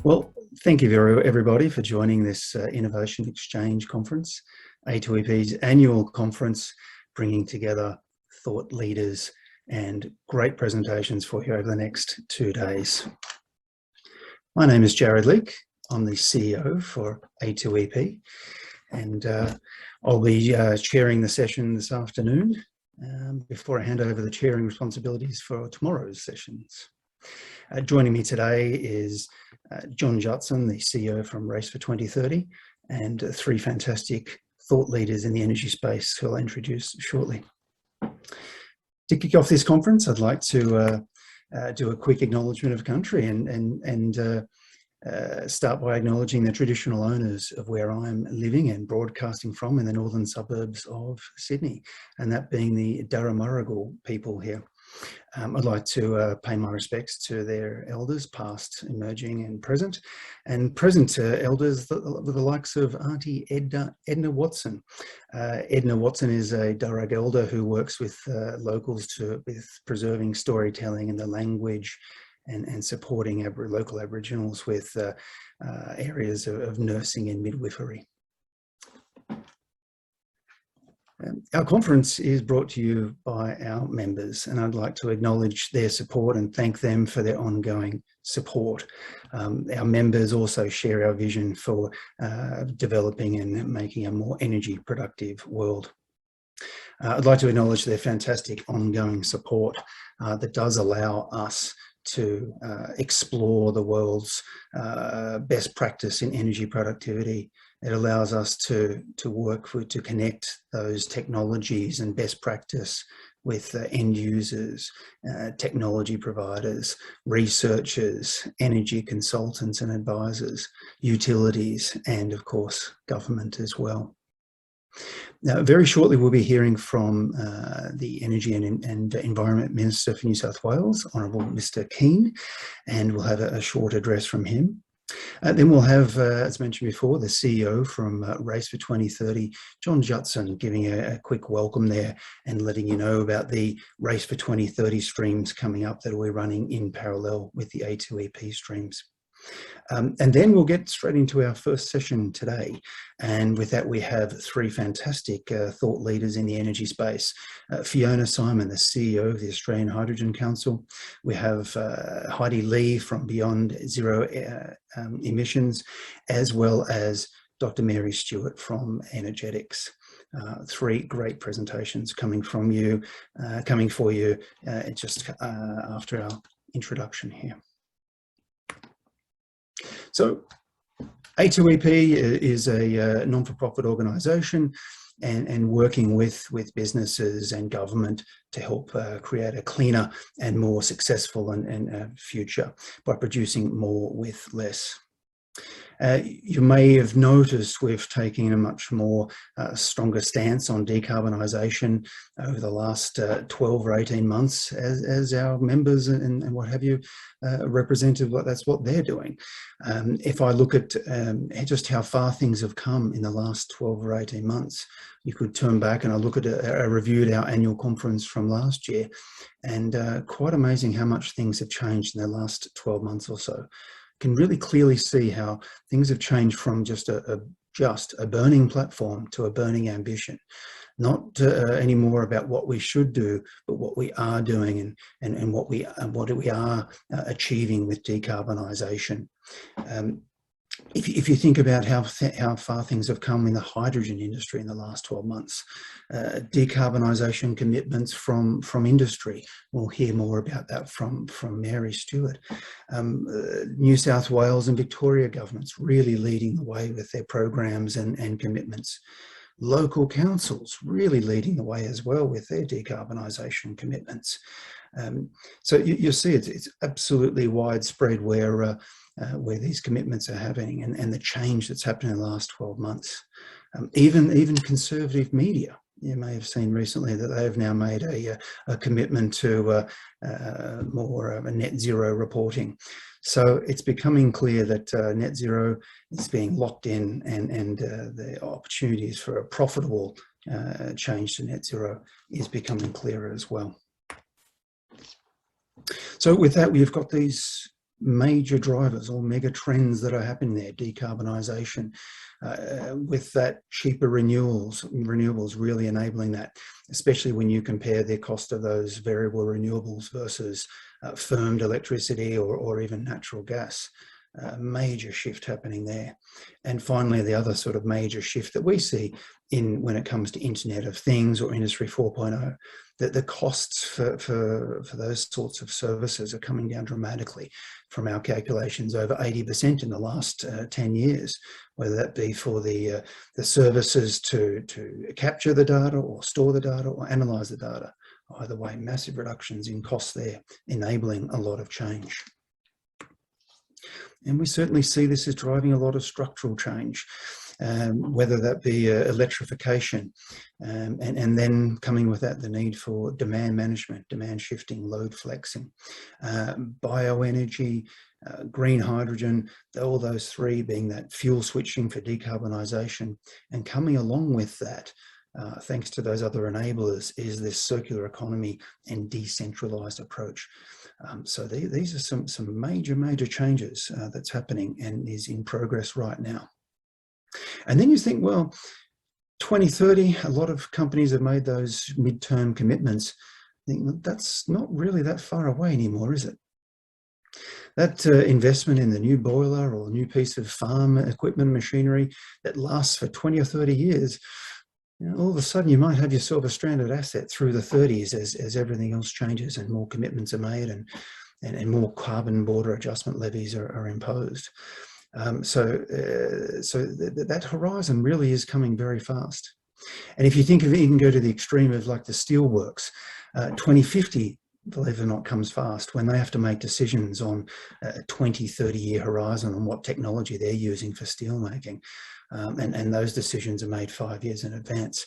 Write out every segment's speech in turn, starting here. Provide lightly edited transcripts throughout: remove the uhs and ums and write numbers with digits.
Well, thank you everybody for joining this Innovation Exchange Conference, A2EP's annual conference, bringing together thought leaders and great presentations for you over the next 2 days. My name is Jarrod Leak. I'm the CEO for A2EP, and I'll be chairing the session this afternoon before I hand over the chairing responsibilities for tomorrow's sessions. Joining me today is Jon Jutsen, the CEO from Race for 2030, and 3 fantastic thought leaders in the energy space who I'll introduce shortly. To kick off this conference, I'd like to do a quick acknowledgement of country and start by acknowledging the traditional owners of where I'm living and broadcasting from in the northern suburbs of Sydney, and that being the Darramurrugal people here. I'd like to pay my respects to their elders, past, emerging and present elders with the likes of Auntie Edna Watson. Edna Watson is a Darug elder who works with locals with preserving storytelling and the language and supporting local Aboriginals with areas of nursing and midwifery. Our conference is brought to you by our members, and I'd like to acknowledge their support and thank them for their ongoing support. Our members also share our vision for developing and making a more energy productive world. I'd like to acknowledge their fantastic ongoing support that does allow us to explore the world's best practice in energy productivity. It allows us to work to connect those technologies and best practice with end users, technology providers, researchers, energy consultants and advisors, utilities, and of course, government as well. Now, very shortly, we'll be hearing from the Energy and Environment Minister for New South Wales, Honourable Mr. Kean, and we'll have a short address from him. Then we'll have, as mentioned before, the CEO from Race for 2030, Jon Jutsen, giving a quick welcome there and letting you know about the Race for 2030 streams coming up that we're running in parallel with the A2EP streams. And then we'll get straight into our first session today. And with that, we have 3 fantastic thought leaders in the energy space. Fiona Simon, the CEO of the Australian Hydrogen Council. We have Heidi Lee from Beyond Zero Emissions, as well as Dr. Mary Stewart from Energetics. 3 great presentations coming for you just after our introduction here. So A2EP is a non-for-profit organisation and working with businesses and government to help create a cleaner and more successful and future by producing more with less. You may have noticed we've taken a much more stronger stance on decarbonisation over the last 12 or 18 months as our members and what have you represented. That's what they're doing. If I look at just how far things have come in the last 12 or 18 months, you could turn back and I look at reviewed our annual conference from last year, and quite amazing how much things have changed in the last 12 months or so. Can really clearly see how things have changed from just a burning platform to a burning ambition. Not anymore about what we should do, but what we are doing and what we are achieving with decarbonisation. If you think about how far things have come in the hydrogen industry in the last 12 months, decarbonisation commitments from industry, we'll hear more about that from Mary Stewart. New South Wales and Victoria governments really leading the way with their programs and commitments. Local councils really leading the way as well with their decarbonisation commitments. So you see it's absolutely widespread where these commitments are happening and the change that's happened in the last 12 months. Even conservative media, you may have seen recently that they have now made a commitment to more of a net zero reporting. So it's becoming clear that net zero is being locked in and the opportunities for a profitable change to net zero is becoming clearer as well. So with that, we've got these major drivers or mega trends that are happening there. Decarbonisation, with that cheaper renewables really enabling that, especially when you compare the cost of those variable renewables versus firmed electricity or even natural gas. Major shift happening there. And finally, the other sort of major shift that we see when it comes to Internet of Things or Industry 4.0, that the costs for those sorts of services are coming down dramatically. From our calculations, over 80% in the last 10 years, whether that be for the services to capture the data or store the data or analyse the data. Either way, massive reductions in costs there, enabling a lot of change. And we certainly see this as driving a lot of structural change, whether that be electrification, and then coming with that the need for demand management, demand shifting, load flexing, bioenergy, green hydrogen, all those three being that fuel switching for decarbonisation. And coming along with that, thanks to those other enablers, is this circular economy and decentralised approach. So these are some major changes that's happening and is in progress right now. And then you think, well, 2030, a lot of companies have made those midterm commitments. I think, well, that's not really that far away anymore, is it? That investment in the new boiler or new piece of farm equipment machinery that lasts for 20 or 30 years, all of a sudden you might have yourself a stranded asset through the 30s as everything else changes and more commitments are made and more carbon border adjustment levies are imposed. So that horizon really is coming very fast. And if you think of it, even go to the extreme of like the steelworks, 2050, believe it or not, comes fast when they have to make decisions on a 20, 30-year horizon on what technology they're using for steel making. And those decisions are made 5 years in advance.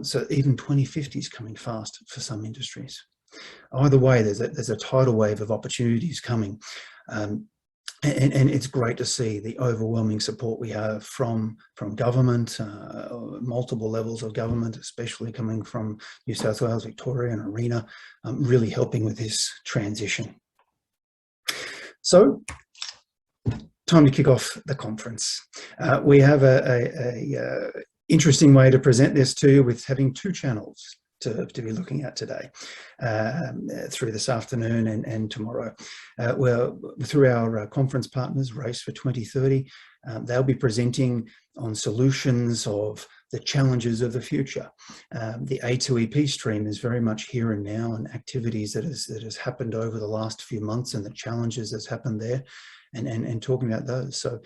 So even 2050 is coming fast for some industries. Either way, there's a tidal wave of opportunities coming. And it's great to see the overwhelming support we have from government, multiple levels of government, especially coming from New South Wales, Victoria and ARENA, really helping with this transition. So, time to kick off the conference. We have a interesting way to present this to you with having two channels to be looking at today, through this afternoon and tomorrow. Well, through our conference partners, Race for 2030, they'll be presenting on solutions of the challenges of the future. The A2EP stream is very much here and now, and activities that has happened over the last few months and the challenges that's happened there, and talking about those. So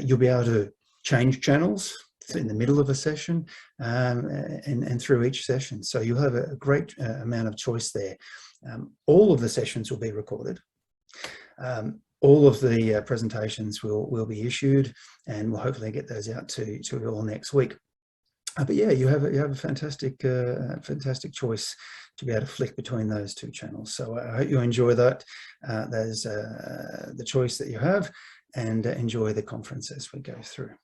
you'll be able to change channels in the middle of a session and through each session. So you'll have a great amount of choice there. All of the sessions will be recorded. All of the presentations will be issued, and we'll hopefully get those out to you all next week. But yeah, you have a fantastic choice to be able to flick between those two channels. So I hope you enjoy that. There's the choice that you have, and enjoy the conference as we go through.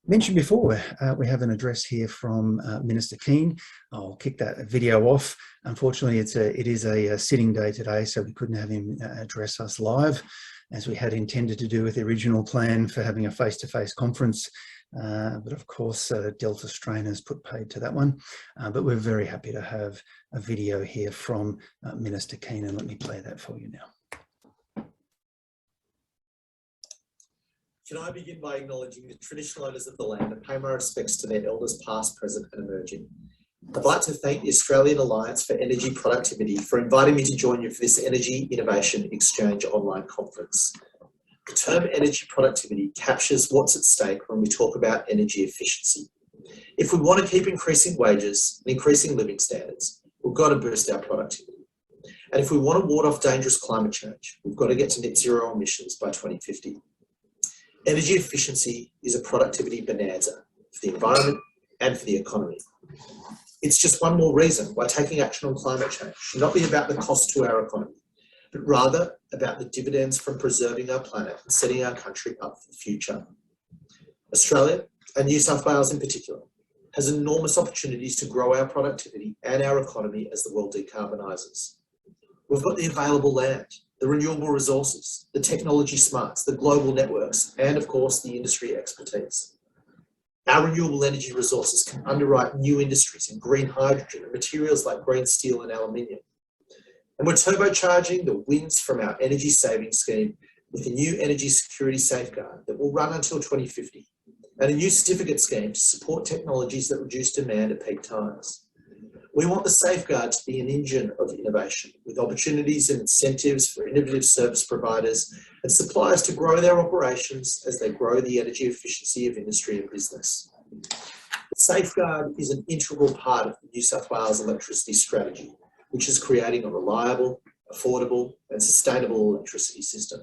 Mentioned before, we have an address here from Minister Kean. I'll kick that video off. Unfortunately, it is a sitting day today, so we couldn't have him address us live, as we had intended to do with the original plan for having a face-to-face conference. But of course, Delta strain has put paid to that one. But we're very happy to have a video here from Minister Kean, and let me play that for you now. Can I begin by acknowledging the traditional owners of the land and pay my respects to their elders past, present and emerging. I'd like to thank the Australian Alliance for Energy Productivity for inviting me to join you for this Energy Innovation Exchange online conference. The term energy productivity captures what's at stake when we talk about energy efficiency. If we want to keep increasing wages and increasing living standards, we've got to boost our productivity. And if we want to ward off dangerous climate change, we've got to get to net zero emissions by 2050. Energy efficiency is a productivity bonanza for the environment and for the economy. It's just one more reason why taking action on climate change should not be about the cost to our economy, but rather about the dividends from preserving our planet and setting our country up for the future. Australia, and New South Wales in particular, has enormous opportunities to grow our productivity and our economy as the world decarbonises. We've got the available land, the renewable resources, the technology smarts, the global networks, and of course the industry expertise. Our renewable energy resources can underwrite new industries in green hydrogen and materials like green steel and aluminium. And we're turbocharging the wins from our energy savings scheme with a new energy security safeguard that will run until 2050, and a new certificate scheme to support technologies that reduce demand at peak times. We want the safeguard to be an engine of innovation, with opportunities and incentives for innovative service providers and suppliers to grow their operations as they grow the energy efficiency of industry and business. The safeguard is an integral part of the New South Wales electricity strategy, which is creating a reliable, affordable and sustainable electricity system.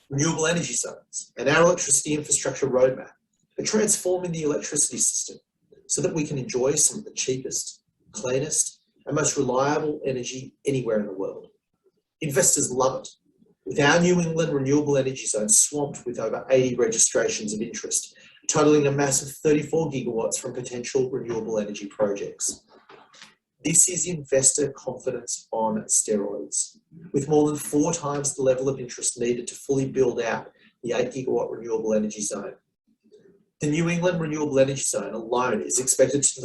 Renewable energy zones and our electricity infrastructure roadmap are transforming the electricity system so that we can enjoy some of the cheapest, cleanest and most reliable energy anywhere in the world. Investors love it, with our New England renewable energy zone swamped with over 80 registrations of interest, totaling a massive 34 gigawatts from potential renewable energy projects. This is investor confidence on steroids, with more than 4 times the level of interest needed to fully build out the 8 gigawatt renewable energy zone. The New England Renewable Energy Zone alone is expected to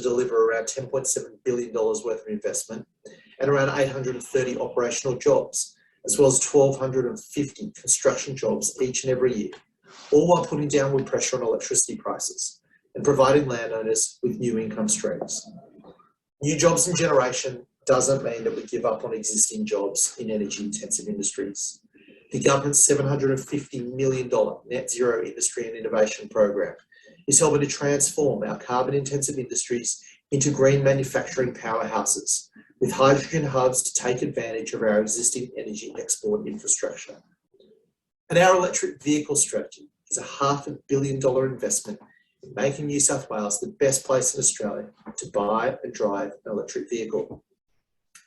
deliver around $10.7 billion worth of investment and around 830 operational jobs, as well as 1,250 construction jobs each and every year, all while putting downward pressure on electricity prices and providing landowners with new income streams. New jobs and generation doesn't mean that we give up on existing jobs in energy-intensive industries. The government's $750 million net zero industry and innovation program is helping to transform our carbon-intensive industries into green manufacturing powerhouses, with hydrogen hubs to take advantage of our existing energy export infrastructure. And our electric vehicle strategy is a $500 million investment in making New South Wales the best place in Australia to buy and drive an electric vehicle.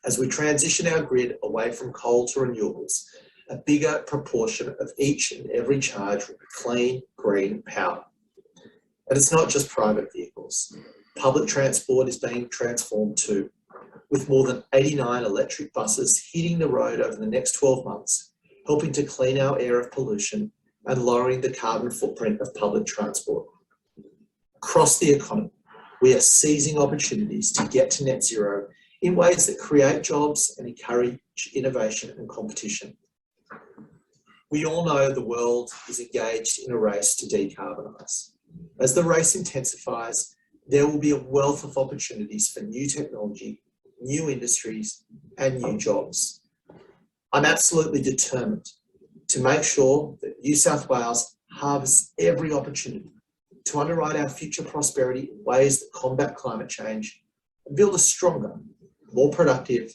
As we transition our grid away from coal to renewables, a bigger proportion of each and every charge will be clean, green power. And it's not just private vehicles. Public transport is being transformed too, with more than 89 electric buses hitting the road over the next 12 months, helping to clean our air of pollution and lowering the carbon footprint of public transport. Across the economy, we are seizing opportunities to get to net zero in ways that create jobs and encourage innovation and competition. We all know the world is engaged in a race to decarbonise. As the race intensifies, there will be a wealth of opportunities for new technology, new industries, and new jobs. I'm absolutely determined to make sure that New South Wales harvests every opportunity to underwrite our future prosperity in ways that combat climate change and build a stronger, more productive,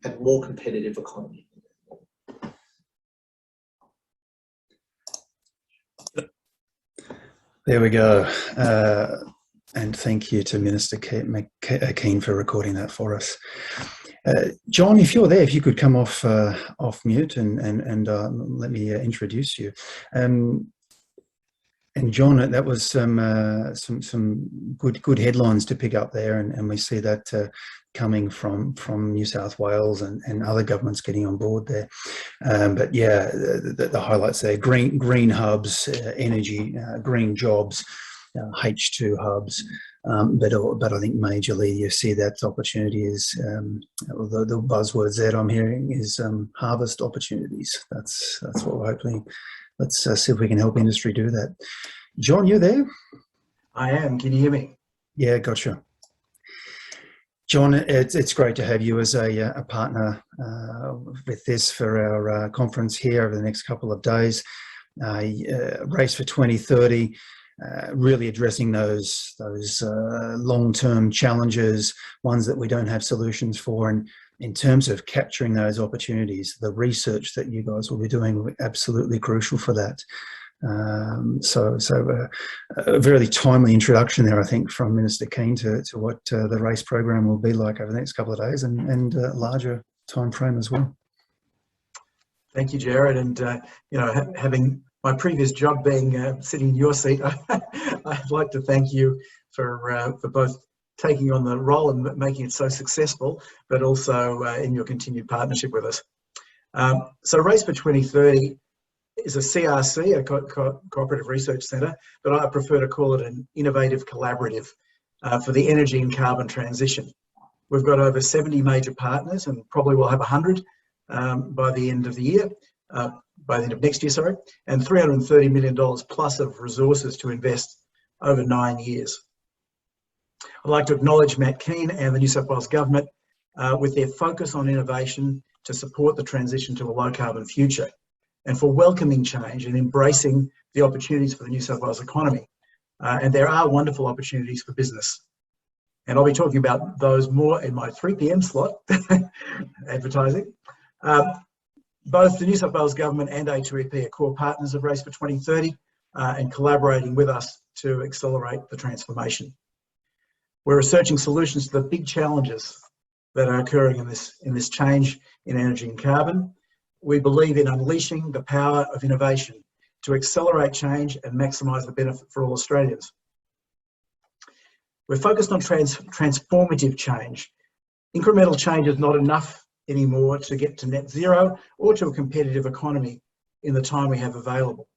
and more competitive economy. There we go. And thank you to Minister Kean for recording that for us. Jon, if you're there, if you could come off mute and let me introduce you. And Jon, that was some good headlines to pick up there, and we see that coming from New South Wales and other governments getting on board there. But yeah, the highlights there: green hubs, energy, green jobs, H2 hubs. But I think majorly you see that opportunity is the buzzwords that I'm hearing is harvest opportunities. That's what we're hoping. Let's see if we can help industry do that. Jon, you there? I am. Can you hear me? Yeah, gotcha. Jon, it's great to have you as a partner with this for our conference here over the next couple of days. Race for 2030, really addressing those long-term challenges, ones that we don't have solutions for, and in terms of capturing those opportunities, the research that you guys will be doing will be absolutely crucial for that. So a very timely introduction there, I think, from Minister Kean to what the race program will be like over the next couple of days and larger time frame as well. Thank you, Jarrod. And having my previous job being sitting in your seat, I'd like to thank you for both taking on the role and making it so successful, but also in your continued partnership with us. So Race for 2030 is a CRC, a Cooperative Research Centre, but I prefer to call it an innovative collaborative for the energy and carbon transition. We've got over 70 major partners, and probably we'll have 100 by the end of the year, by the end of next year, sorry, and $330 million plus of resources to invest over 9 years. I'd like to acknowledge Matt Kean and the New South Wales Government with their focus on innovation to support the transition to a low carbon future, and for welcoming change and embracing the opportunities for the New South Wales economy. And there are wonderful opportunities for business. And I'll be talking about those more in my 3 p.m. slot, advertising. Both the New South Wales Government and A2EP are core partners of Race for 2030 and collaborating with us to accelerate the transformation. We're researching solutions to the big challenges that are occurring in this change in energy and carbon. We believe in unleashing the power of innovation to accelerate change and maximise the benefit for all Australians. We're focused on transformative change. Incremental change is not enough anymore to get to net zero or to a competitive economy in the time we have available.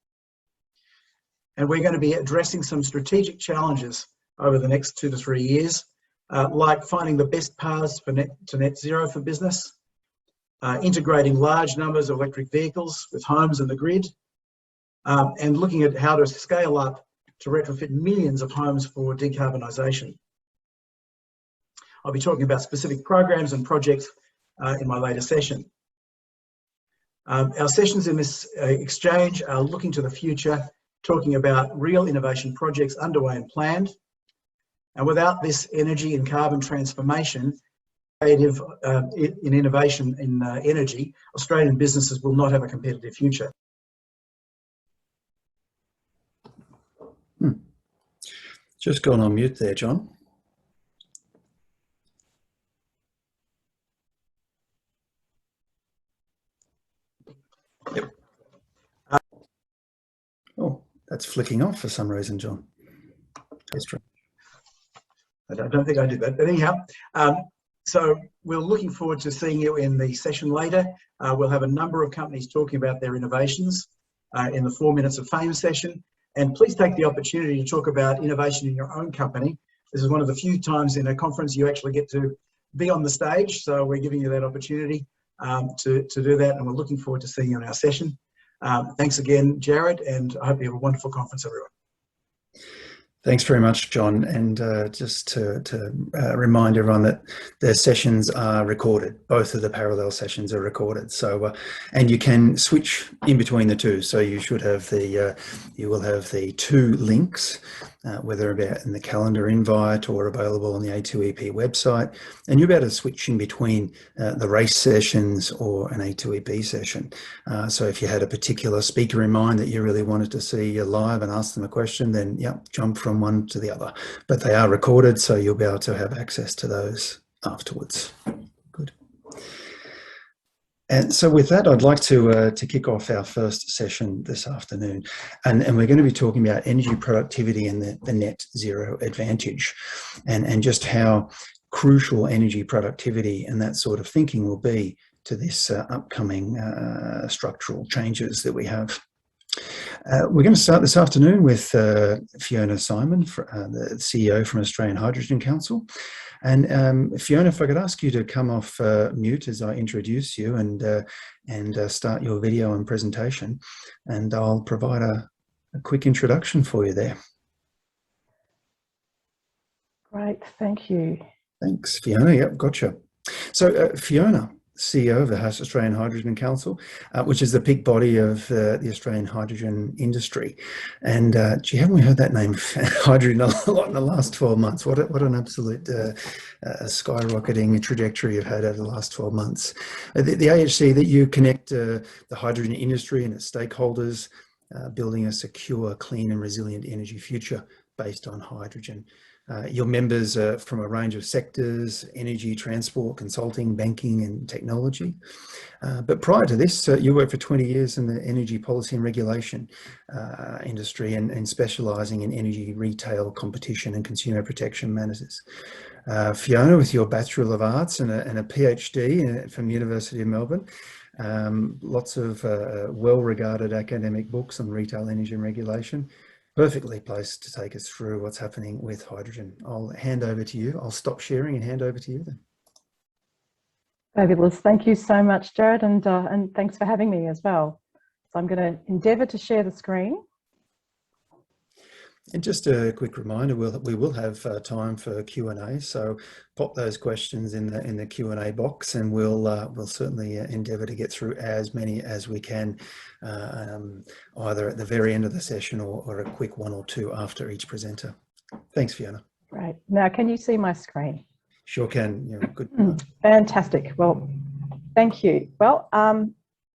And we're going to be addressing some strategic challenges over the next 2 to 3 years, like finding the best paths to net zero for business, integrating large numbers of electric vehicles with homes and the grid, and looking at how to scale up to retrofit millions of homes for decarbonisation. I'll be talking about specific programs and projects in my later session. Our sessions in this exchange are looking to the future, talking about real innovation projects underway and planned. And without this energy and carbon transformation, in innovation in energy, Australian businesses will not have a competitive future. Just gone on mute there, John. Yep. Oh, that's flicking off for some reason, John. That's true. I don't think I did that, but anyhow. So we're looking forward to seeing you in the session later. We'll have a number of companies talking about their innovations in the 4 minutes of fame session. And please take the opportunity to talk about innovation in your own company. This is one of the few times in a conference you actually get to be on the stage. So we're giving you that opportunity to do that. And we're looking forward to seeing you in our session. Thanks again, Jarrod, and I hope you have a wonderful conference, everyone. Thanks very much, John. And just to remind everyone that the sessions are recorded. Both of the parallel sessions are recorded. So, and you can switch in between the two. So you should have the, you will have the 2 links, whether about in the calendar invite or available on the A2EP website. And you'll be able to switch in between the race sessions or an A2EP session. So if you had a particular speaker in mind that you really wanted to see live and ask them a question, then jump from one to the other. But they are recorded, so you'll be able to have access to those afterwards. Good. And so with that, I'd like to kick off our first session this afternoon. And we're going to be talking about energy productivity and the net zero advantage, and just how crucial energy productivity and that sort of thinking will be to this upcoming structural changes that we have. We're going to start this afternoon with Fiona Simon, the CEO from Australian Hydrogen Council. And Fiona, if I could ask you to come off mute as I introduce you and start your video and presentation, and I'll provide a quick introduction for you there. Great, thank you. Thanks, Fiona. Yep, gotcha. So Fiona, CEO of the Australian Hydrogen Council, which is the peak body of the Australian hydrogen industry. And gee, haven't we heard that name, hydrogen, a lot in the last 12 months? What an absolute skyrocketing trajectory you've had over the last 12 months. The AHC, that you connect the hydrogen industry and its stakeholders, building a secure, clean and resilient energy future based on hydrogen. Your members are from a range of sectors: energy, transport, consulting, banking and technology. But prior to this, you worked for 20 years in the energy policy and regulation industry and specialising in energy retail, competition and consumer protection matters. Fiona, with your Bachelor of Arts and a PhD from the University of Melbourne, Lots of well-regarded academic books on retail energy and regulation. Perfectly placed to take us through what's happening with hydrogen. I'll hand over to you. I'll stop sharing and hand over to you then. Fabulous. Thank you so much, Jarrod, and thanks for having me as well. So I'm going to endeavour to share the screen. And just a quick reminder, we will have time for Q&A, so pop those questions in the Q&A box, and we'll certainly endeavour to get through as many as we can, either at the very end of the session or a quick one or two after each presenter. Thanks, Fiona. Great. Now, can you see my screen? Sure can. Yeah, good. Fantastic. Well, thank you. Well,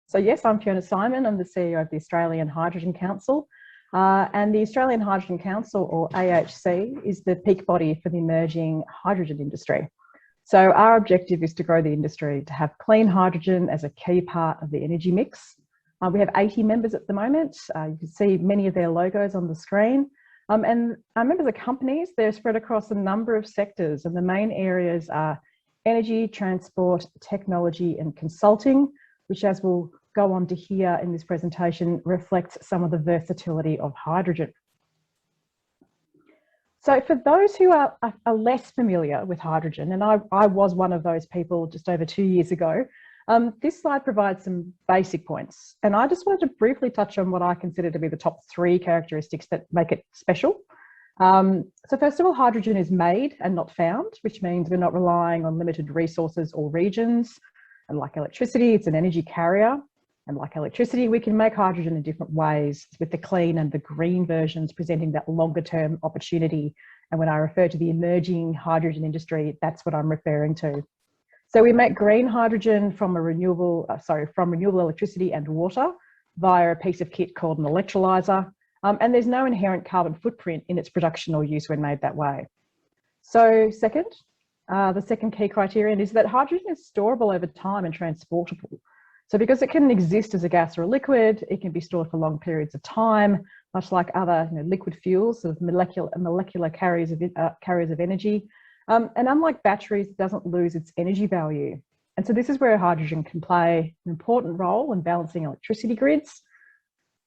so yes, I'm Fiona Simon. I'm the CEO of the Australian Hydrogen Council. And the Australian Hydrogen Council, or AHC, is the peak body for the emerging hydrogen industry. So our objective is to grow the industry, to have clean hydrogen as a key part of the energy mix. We have 80 members at the moment. You can see many of their logos on the screen. And our members are companies. They're spread across a number of sectors, and the main areas are energy, transport, technology, and consulting, which, as we'll go on to hear in this presentation, reflects some of the versatility of hydrogen. So for those who are less familiar with hydrogen, and I was one of those people just over 2 years ago, this slide provides some basic points. And I just wanted to briefly touch on what I consider to be the top 3 characteristics that make it special. So first of all, hydrogen is made and not found, which means we're not relying on limited resources or regions. And like electricity, it's an energy carrier. And like electricity, we can make hydrogen in different ways, with the clean and the green versions presenting that longer term opportunity. And when I refer to the emerging hydrogen industry, that's what I'm referring to. So we make green hydrogen from renewable electricity and water via a piece of kit called an electrolyser. And there's no inherent carbon footprint in its production or use when made that way. So the second key criterion is that hydrogen is storable over time and transportable. So because it can exist as a gas or a liquid, it can be stored for long periods of time, much like other liquid fuels, sort of molecular carriers of energy. And unlike batteries, it doesn't lose its energy value. And so this is where hydrogen can play an important role in balancing electricity grids.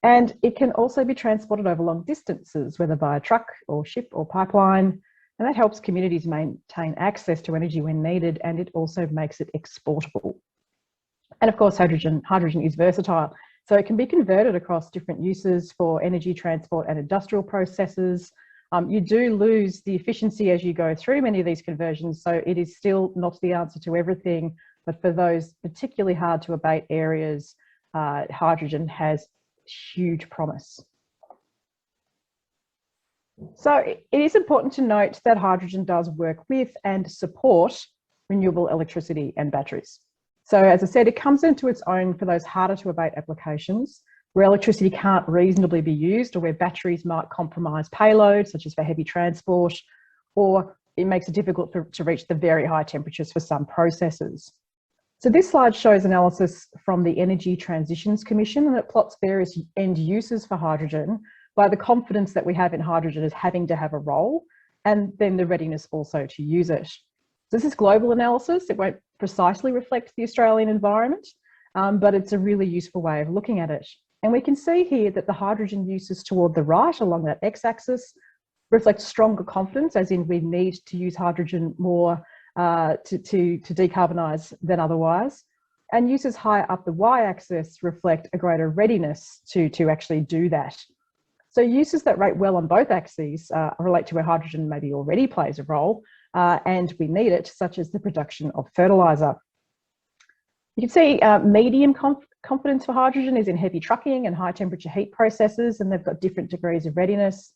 And it can also be transported over long distances, whether by truck or ship or pipeline. And that helps communities maintain access to energy when needed, and it also makes it exportable. And of course, hydrogen is versatile. So it can be converted across different uses for energy, transport, and industrial processes. You do lose the efficiency as you go through many of these conversions, so it is still not the answer to everything, but for those particularly hard to abate areas, hydrogen has huge promise. So it is important to note that hydrogen does work with and support renewable electricity and batteries. So as I said, it comes into its own for those harder to abate applications where electricity can't reasonably be used, or where batteries might compromise payload, such as for heavy transport, or it makes it difficult to reach the very high temperatures for some processes. So this slide shows analysis from the Energy Transitions Commission, and it plots various end uses for hydrogen by the confidence that we have in hydrogen as having to have a role, and then the readiness also to use it. So this is global analysis. It won't precisely reflect the Australian environment, but it's a really useful way of looking at it. And we can see here that the hydrogen uses toward the right along that x-axis reflect stronger confidence, as in we need to use hydrogen more to decarbonise than otherwise. And uses higher up the y-axis reflect a greater readiness to actually do that. So uses that rate well on both axes relate to where hydrogen maybe already plays a role and we need it, such as the production of fertiliser. You can see medium confidence for hydrogen is in heavy trucking and high temperature heat processes, and they've got different degrees of readiness.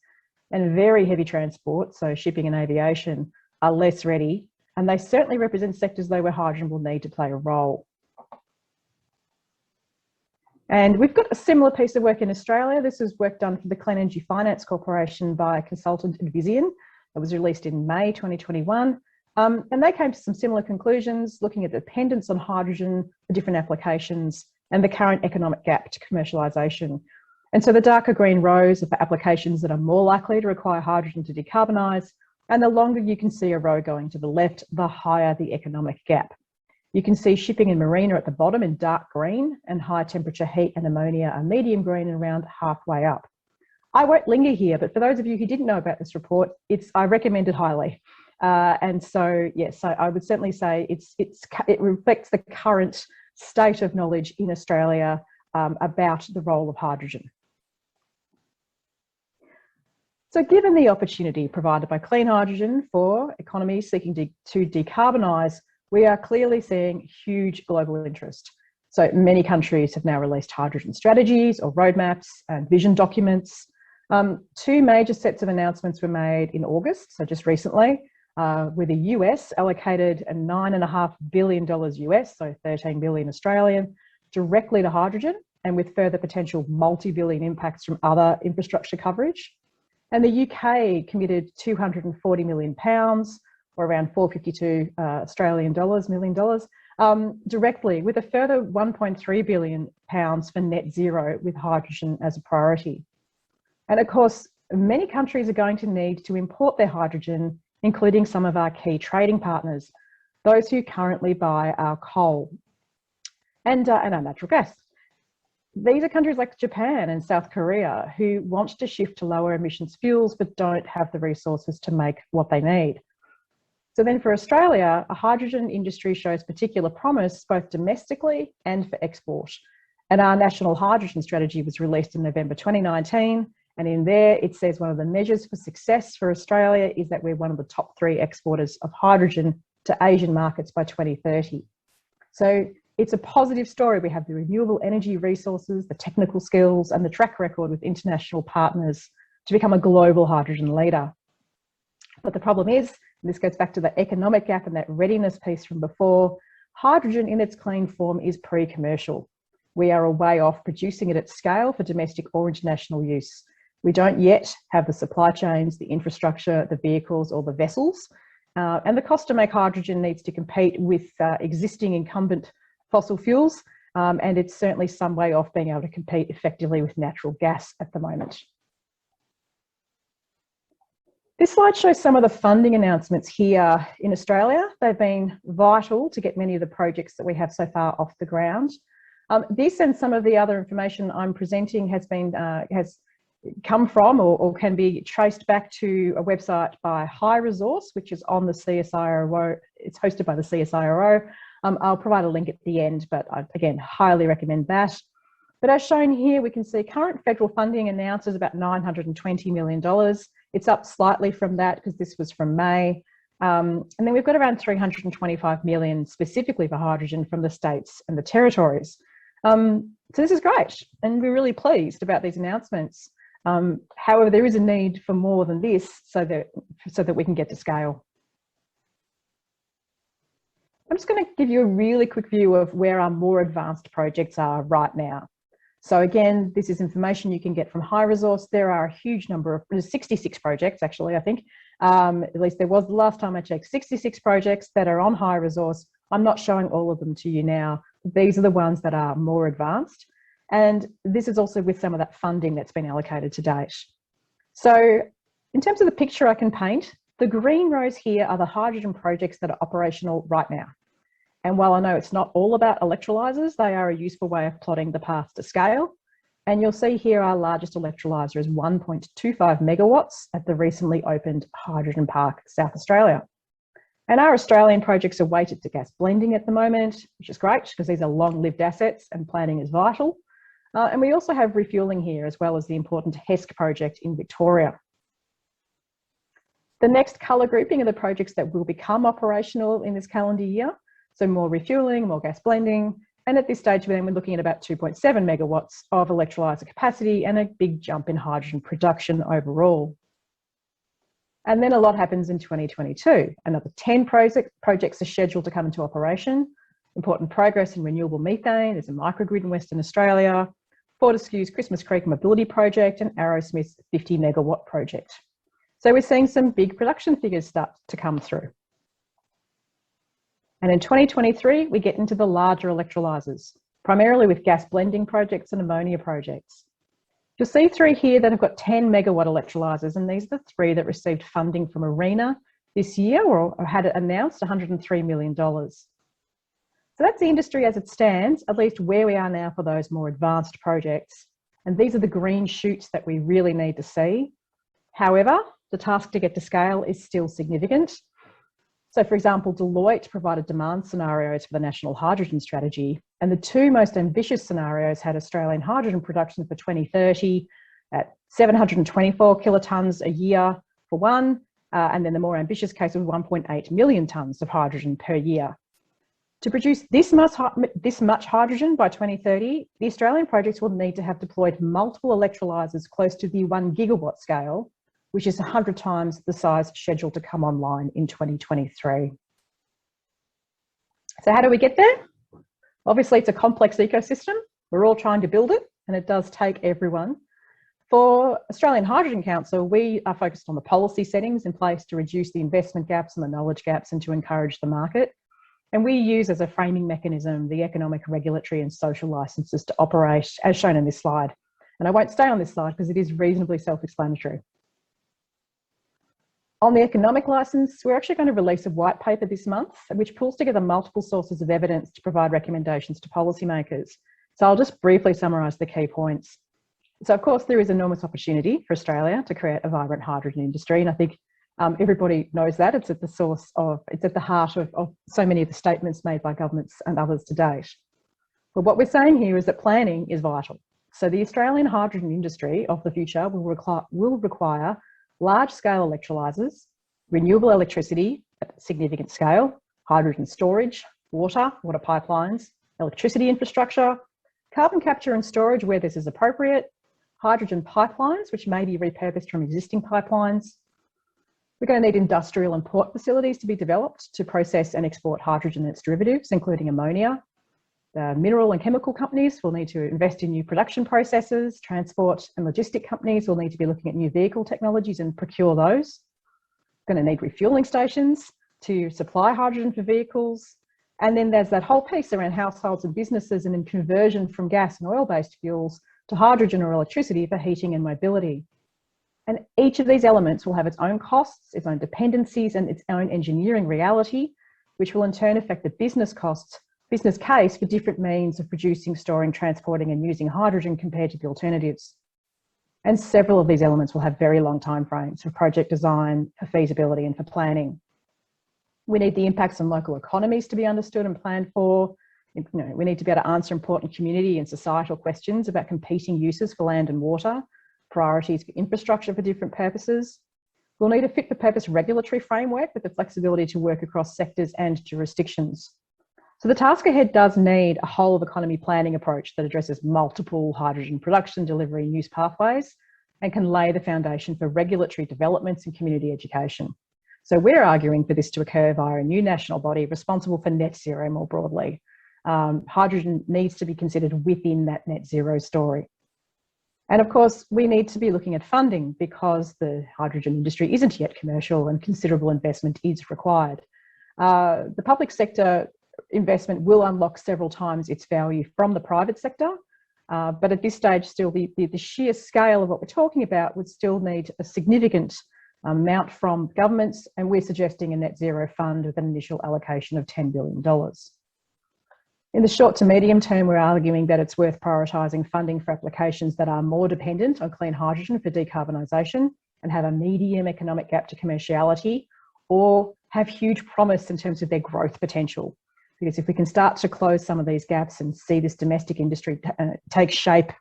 And very heavy transport, so shipping and aviation, are less ready, and they certainly represent sectors though where hydrogen will need to play a role. And we've got a similar piece of work in Australia. This is work done for the Clean Energy Finance Corporation by a consultant Envisian. It was released in May 2021. And they came to some similar conclusions, looking at the dependence on hydrogen for different applications and the current economic gap to commercialisation. And so the darker green rows are for applications that are more likely to require hydrogen to decarbonise, and the longer you can see a row going to the left, the higher the economic gap. You can see shipping and marine are at the bottom in dark green, and high temperature heat and ammonia are medium green and around halfway up. I won't linger here, but for those of you who didn't know about this report, I recommend it highly. And so, yes, I would certainly say it reflects the current state of knowledge in Australia about the role of hydrogen. So given the opportunity provided by clean hydrogen for economies seeking to decarbonise, we are clearly seeing huge global interest. So many countries have now released hydrogen strategies or roadmaps and vision documents. Two major sets of announcements were made in August, so just recently, with the US allocated a $9.5 billion US, so 13 billion Australian, directly to hydrogen, and with further potential multi-billion impacts from other infrastructure coverage. And the UK committed £240 million, or around 452 Australian dollars, million dollars, directly, with a further £1.3 billion for net zero with hydrogen as a priority. And of course, many countries are going to need to import their hydrogen, including some of our key trading partners, those who currently buy our coal and our natural gas. These are countries like Japan and South Korea who want to shift to lower emissions fuels but don't have the resources to make what they need. So then for Australia, a hydrogen industry shows particular promise both domestically and for export. And our national hydrogen strategy was released in November 2019. And in there, it says one of the measures for success for Australia is that we're one of the top 3 exporters of hydrogen to Asian markets by 2030. So it's a positive story. We have the renewable energy resources, the technical skills, and the track record with international partners to become a global hydrogen leader. But the problem is, and this goes back to the economic gap and that readiness piece from before, hydrogen in its clean form is pre-commercial. We are a way off producing it at scale for domestic or international use. We don't yet have the supply chains, the infrastructure, the vehicles, or the vessels. And the cost to make hydrogen needs to compete with existing incumbent fossil fuels. And it's certainly some way off being able to compete effectively with natural gas at the moment. This slide shows some of the funding announcements here in Australia. They've been vital to get many of the projects that we have so far off the ground. This and some of the other information I'm presenting has come from or can be traced back to a website by High Resource, which is on the CSIRO. It's hosted by the CSIRO. I'll provide a link at the end, but I, again, highly recommend that. But as shown here, we can see current federal funding announced is about $920 million. It's up slightly from that because this was from May. And then we've got around $325 million specifically for hydrogen from the states and the territories. So this is great, and we're really pleased about these announcements. However, there is a need for more than this so that we can get to scale. I'm just going to give you a really quick view of where our more advanced projects are right now. So again, this is information you can get from High Resource. There are a huge number of, there's 66 projects actually, I think. At least there was the last time I checked, 66 projects that are on High Resource. I'm not showing all of them to you now. These are the ones that are more advanced. And this is also with some of that funding that's been allocated to date. So in terms of the picture I can paint, the green rows here are the hydrogen projects that are operational right now. And while I know it's not all about electrolyzers, they are a useful way of plotting the path to scale. And you'll see here our largest electrolyzer is 1.25 megawatts at the recently opened Hydrogen Park, South Australia. And our Australian projects are weighted to gas blending at the moment, which is great because these are long-lived assets and planning is vital. And we also have refuelling here, as well as the important HESC project in Victoria. The next colour grouping are the projects that will become operational in this calendar year. So more refuelling, more gas blending. And at this stage, then we're looking at about 2.7 megawatts of electrolyser capacity and a big jump in hydrogen production overall. And then a lot happens in 2022. Another 10 projects are scheduled to come into operation. Important progress in renewable methane. There's a microgrid in Western Australia, Fortescue's Christmas Creek Mobility Project, and Arrowsmith's 50 megawatt project. So we're seeing some big production figures start to come through. And in 2023, we get into the larger electrolysers, primarily with gas blending projects and ammonia projects. You'll see through here that I've got 10 megawatt electrolysers, and these are the 3 that received funding from ARENA this year, or had it announced $103 million. So that's the industry as it stands, at least where we are now for those more advanced projects. And these are the green shoots that we really need to see. However, the task to get to scale is still significant. So for example, Deloitte provided demand scenarios for the National Hydrogen Strategy, and the two most ambitious scenarios had Australian hydrogen production for 2030 at 724 kilotons a year for one, and then the more ambitious case was 1.8 million tonnes of hydrogen per year. To produce this much hydrogen by 2030, the Australian projects will need to have deployed multiple electrolysers close to the 1 gigawatt scale, which is 100 times the size scheduled to come online in 2023. So how do we get there? Obviously, it's a complex ecosystem. We're all trying to build it, and it does take everyone. For Australian Hydrogen Council, we are focused on the policy settings in place to reduce the investment gaps and the knowledge gaps and to encourage the market. And we use as a framing mechanism the economic, regulatory and social licences to operate, as shown in this slide. And I won't stay on this slide because it is reasonably self-explanatory. On the economic licence, we're actually going to release a white paper this month, which pulls together multiple sources of evidence to provide recommendations to policymakers. So I'll just briefly summarise the key points. So of course, there is enormous opportunity for Australia to create a vibrant hydrogen industry. And I think everybody knows that. It's at the heart of so many of the statements made by governments and others to date. But what we're saying here is that planning is vital. So the Australian hydrogen industry of the future will require large-scale electrolysers, renewable electricity at significant scale, hydrogen storage, water pipelines, electricity infrastructure, carbon capture and storage where this is appropriate, hydrogen pipelines, which may be repurposed from existing pipelines. We're going to need industrial and port facilities to be developed to process and export hydrogen and its derivatives, including ammonia. The mineral and chemical companies will need to invest in new production processes. Transport and logistic companies will need to be looking at new vehicle technologies and procure those. We're going to need refuelling stations to supply hydrogen for vehicles. And then there's that whole piece around households and businesses and in conversion from gas and oil-based fuels to hydrogen or electricity for heating and mobility. And each of these elements will have its own costs, its own dependencies, and its own engineering reality, which will in turn affect the business case for different means of producing, storing, transporting, and using hydrogen compared to the alternatives. And several of these elements will have very long timeframes for project design, for feasibility, and for planning. We need the impacts on local economies to be understood and planned for. We need to be able to answer important community and societal questions about competing uses for land and water, priorities for infrastructure for different purposes. We'll need a fit-for-purpose regulatory framework with the flexibility to work across sectors and jurisdictions. So the task ahead does need a whole of economy planning approach that addresses multiple hydrogen production, delivery and use pathways and can lay the foundation for regulatory developments and community education. So we're arguing for this to occur via a new national body responsible for net zero more broadly. Hydrogen needs to be considered within that net zero story. And of course, we need to be looking at funding because the hydrogen industry isn't yet commercial and considerable investment is required. The public sector investment will unlock several times its value from the private sector, but at this stage still the sheer scale of what we're talking about would still need a significant amount from governments, and we're suggesting a net zero fund with an initial allocation of $10 billion. In the short to medium term, we're arguing that it's worth prioritising funding for applications that are more dependent on clean hydrogen for decarbonisation and have a medium economic gap to commerciality or have huge promise in terms of their growth potential. Because if we can start to close some of these gaps and see this domestic industry take shape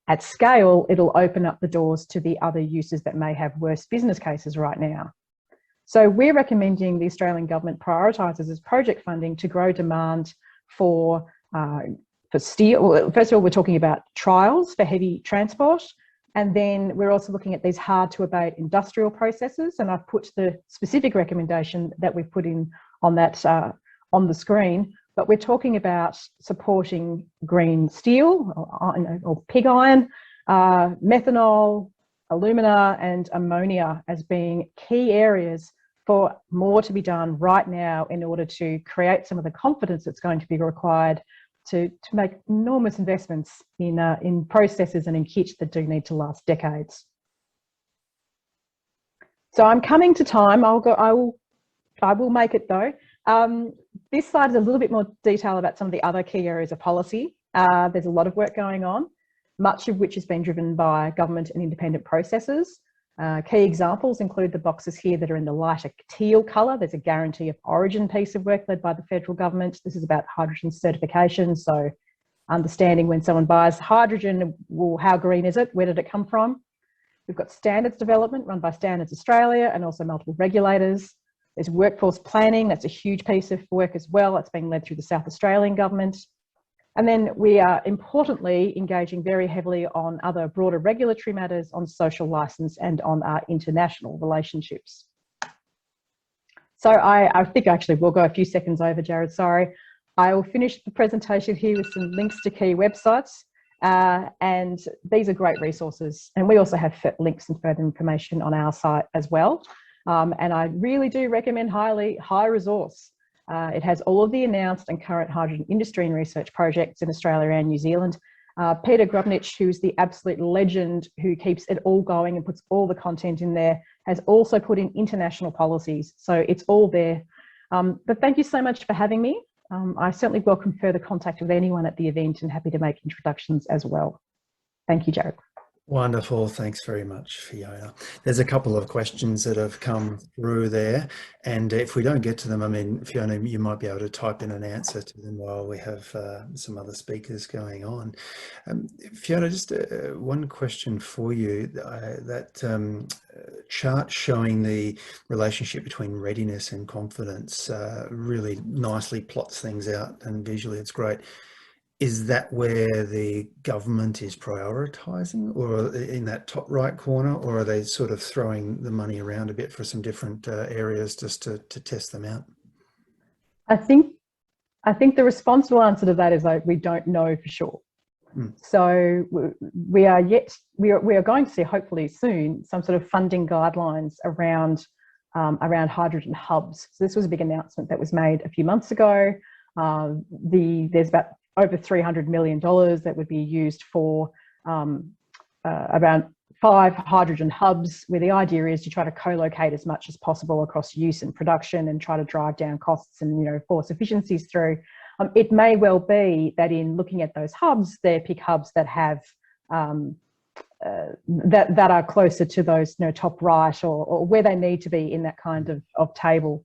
at scale, it'll open up the doors to the other uses that may have worse business cases right now. So we're recommending the Australian government prioritises as project funding to grow demand for steel. First of all, we're talking about trials for heavy transport, and then we're also looking at these hard to abate industrial processes, and I've put the specific recommendation that we've put in on that on the screen, but we're talking about supporting green steel or pig iron, methanol, alumina and ammonia as being key areas for more to be done right now in order to create some of the confidence that's going to be required to make enormous investments in processes and in kit that do need to last decades. So I'm coming to time. I will make it though. This slide is a little bit more detail about some of the other key areas of policy. There's a lot of work going on, much of which has been driven by government and independent processes. Key examples include the boxes here that are in the lighter teal colour. There's a guarantee of origin piece of work led by the federal government. This is about hydrogen certification. So understanding when someone buys hydrogen, well, how green is it? Where did it come from? We've got standards development run by Standards Australia and also multiple regulators. There's workforce planning. That's a huge piece of work as well. That's being led through the South Australian government. And then we are importantly engaging very heavily on other broader regulatory matters, on social licence and on our international relationships. So I think actually we'll go a few seconds over, Jarrod, sorry. I will finish the presentation here with some links to key websites. And these are great resources. And we also have links and further information on our site as well. And I really do recommend highly High Resource. It has all of the announced and current hydrogen industry and research projects in Australia and New Zealand. Peter Grubnich, who's the absolute legend who keeps it all going and puts all the content in there, has also put in international policies. So it's all there. But thank you so much for having me. I certainly welcome further contact with anyone at the event and happy to make introductions as well. Thank you, Jarrod. Wonderful. Thanks very much, Fiona. There's a couple of questions that have come through there. And if we don't get to them, I mean, Fiona, you might be able to type in an answer to them while we have some other speakers going on. Fiona, just one question for you. That chart showing the relationship between readiness and confidence really nicely plots things out, and visually it's great. Is that where the government is prioritising, or in that top right corner, or are they sort of throwing the money around a bit for some different areas just to test them out? I think the responsible answer to that is like, we don't know for sure. So we are going to see hopefully soon some sort of funding guidelines around hydrogen hubs. So this was a big announcement that was made a few months ago. There's about over $300 million that would be used for around 5 hydrogen hubs, where the idea is to try to co-locate as much as possible across use and production and try to drive down costs and force efficiencies through. It may well be that in looking at those hubs, they pick hubs that have that are closer to those top right or where they need to be in that kind of table.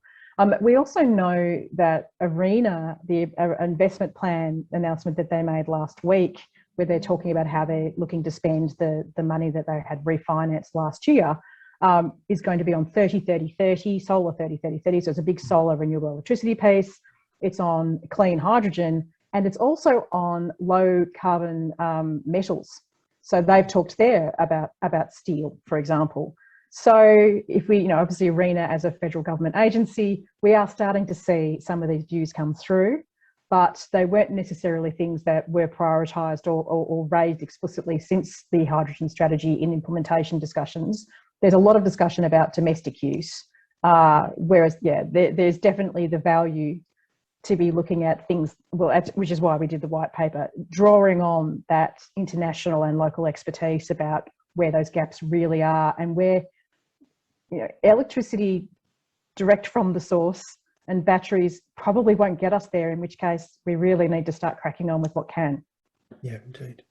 We also know that ARENA, the investment plan announcement that they made last week, where they're talking about how they're looking to spend the money that they had refinanced last year, is going to be on 30-30-30, solar 30-30-30. So it's a big solar renewable electricity piece. It's on clean hydrogen, and it's also on low carbon metals. So they've talked there about steel, for example. So if we, obviously ARENA as a federal government agency, we are starting to see some of these views come through, but they weren't necessarily things that were prioritised or raised explicitly since the hydrogen strategy in implementation discussions. There's a lot of discussion about domestic use, whereas, there's definitely the value to be looking at things, which is why we did the white paper, drawing on that international and local expertise about where those gaps really are and where electricity direct from the source and batteries probably won't get us there, in which case we really need to start cracking on with what can. Yeah, indeed.